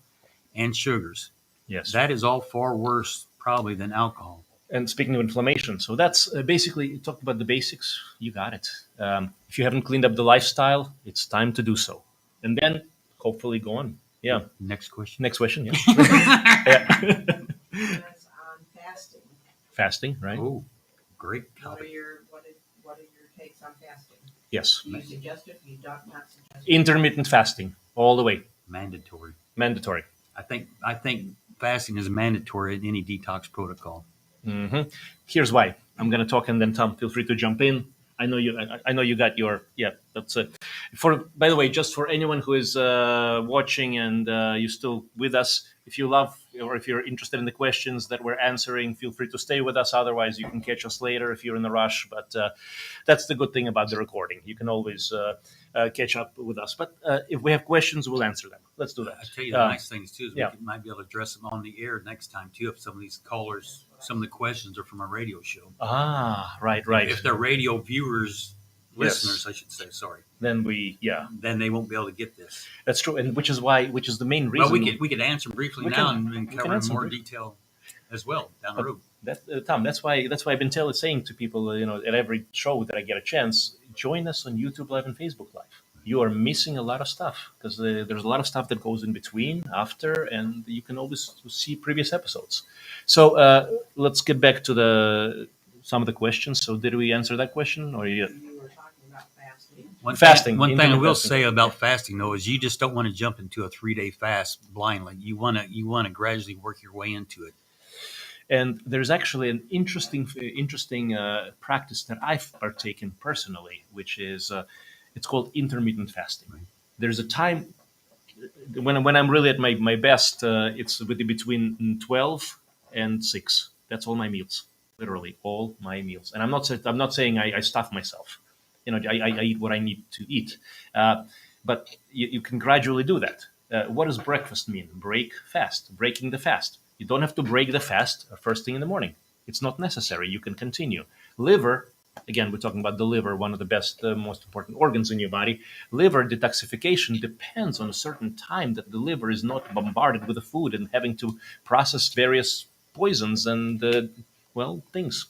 and sugars. Yes. That is all far worse probably than alcohol. And speaking of inflammation, so that's basically talked about the basics. You got it. If you haven't cleaned up the lifestyle, it's time to do so. And then hopefully go on. Yeah. Next question. Yeah. That's on fasting. Fasting, right? Oh, great. What are your takes on fasting? Yes. Do you suggest it? Do you not suggest it? Intermittent fasting, all the way. Mandatory. I think fasting is mandatory in any detox protocol. Mm-hmm. Here's why. I'm going to talk, and then Tom, feel free to jump in. I know you got your That's it. By the way, just for anyone who is watching and you're still with us, if you love or if you're interested in the questions that we're answering, feel free to stay with us. Otherwise, you can catch us later if you're in a rush. But that's the good thing about the recording. You can always catch up with us. But if we have questions, we'll answer them. Let's do that. I tell you, the nice thing too is we might be able to address them on the air next time too. If some of these callers, some of the questions are from a radio show. Ah, right. If they're radio viewers, listeners, I should say. Sorry. Then they won't be able to get this. That's true, and which is the main reason. Well, we could answer briefly now and cover in more detail as well down the road. Tom, that's why I've been saying to people, at every show that I get a chance, join us on YouTube Live and Facebook Live. You are missing a lot of stuff because there's a lot of stuff that goes in between, after, and you can always see previous episodes. So let's get back to some of the questions. So did we answer that question, or you were talking about fasting? One thing I will say about fasting though is you just don't want to jump into a 3-day fast blindly. You want to gradually work your way into it. And there's actually an interesting practice that I've partaken personally, which is it's called intermittent fasting. Right. There's a time when I'm really at my best. It's between 12 and 6. That's all my meals, literally all my meals. And I'm not saying I stuff myself. I eat what I need to eat. But you can gradually do that. What does breakfast mean? Breaking the fast. You don't have to break the fast first thing in the morning. It's not necessary. You can continue. Liver, again, we're talking about the liver, one of the best, most important organs in your body. Liver detoxification depends on a certain time that the liver is not bombarded with the food and having to process various poisons and, things.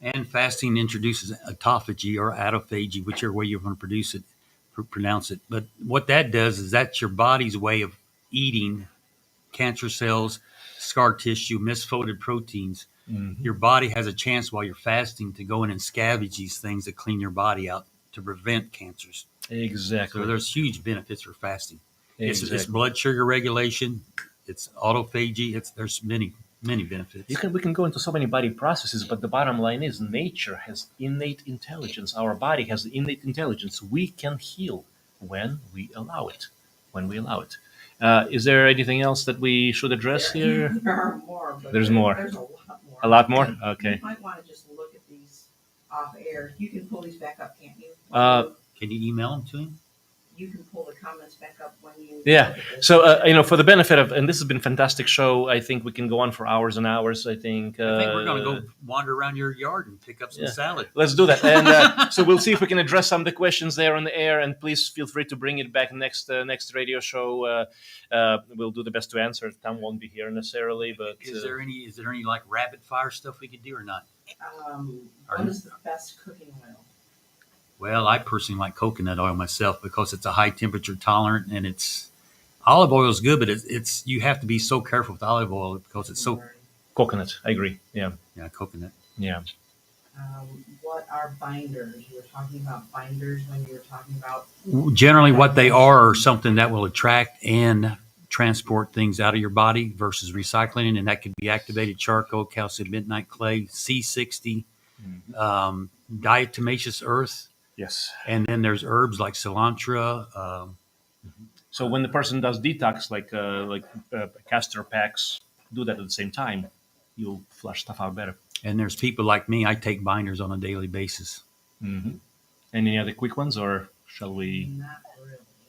And fasting introduces autophagy or autophagy, whichever way you want to pronounce it. But what that does is that's your body's way of eating cancer cells, scar tissue, misfolded proteins. your body has a chance while you're fasting to go in and scavenge these things to clean your body out to prevent cancers. Exactly. So there's huge benefits for fasting. It's Exactly. blood sugar regulation. It's autophagy. There's many benefits. We can go into so many body processes, but the bottom line is nature has innate intelligence. Our body has innate intelligence. We can heal when we allow it. When we allow it. Is there anything else that we should address here? There are more. But There's more. There's a lot more. A lot more? Okay. You might want to just look at these off air. You can pull these back up, can't you? Can you email them to him? You can pull the comments back up when you. Yeah. look at this. So, for the benefit of, and this has been a fantastic show. I think we can go on for hours and hours. I think we're going to go wander around your yard and pick up some salad. Let's do that. And so we'll see if we can address some of the questions there on the air. And please feel free to bring it back next radio show. We'll do the best to answer. Tom won't be here necessarily, but Is there any like rapid fire stuff we could do or not? What is the best cooking oil? Well, I personally like coconut oil myself because it's a high temperature tolerant, and olive oil is good, but it's you have to be so careful with olive oil because it's so coconut. I agree. Yeah. Coconut. Yeah. What are binders? You were talking about binders when you were talking about. Generally, what they are something that will attract and transport things out of your body versus recycling, and that could be activated charcoal, calcium midnight clay, C60, diatomaceous earth. Yes. And then there's herbs like cilantro. So when the person does detox, like castor packs, do that at the same time, you'll flush stuff out better. And there's people like me, I take binders on a daily basis. Mm-hmm. Any other quick ones, or shall we?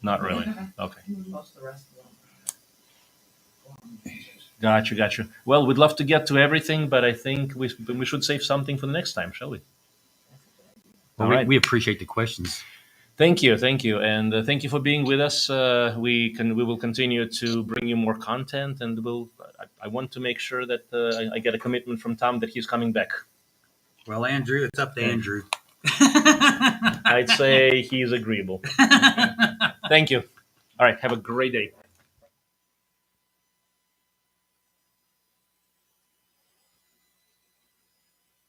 Not really. Not really. Okay. Most of the rest of them. Gotcha. Well, we'd love to get to everything, but I think we should save something for the next time, shall we? Well, All right. We appreciate the questions. Thank you, and thank you for being with us. We will continue to bring you more content, and I want to make sure that I get a commitment from Tom that he's coming back. Well, Andrew, it's up to Andrew. I'd say he's agreeable. Thank you. All right, have a great day.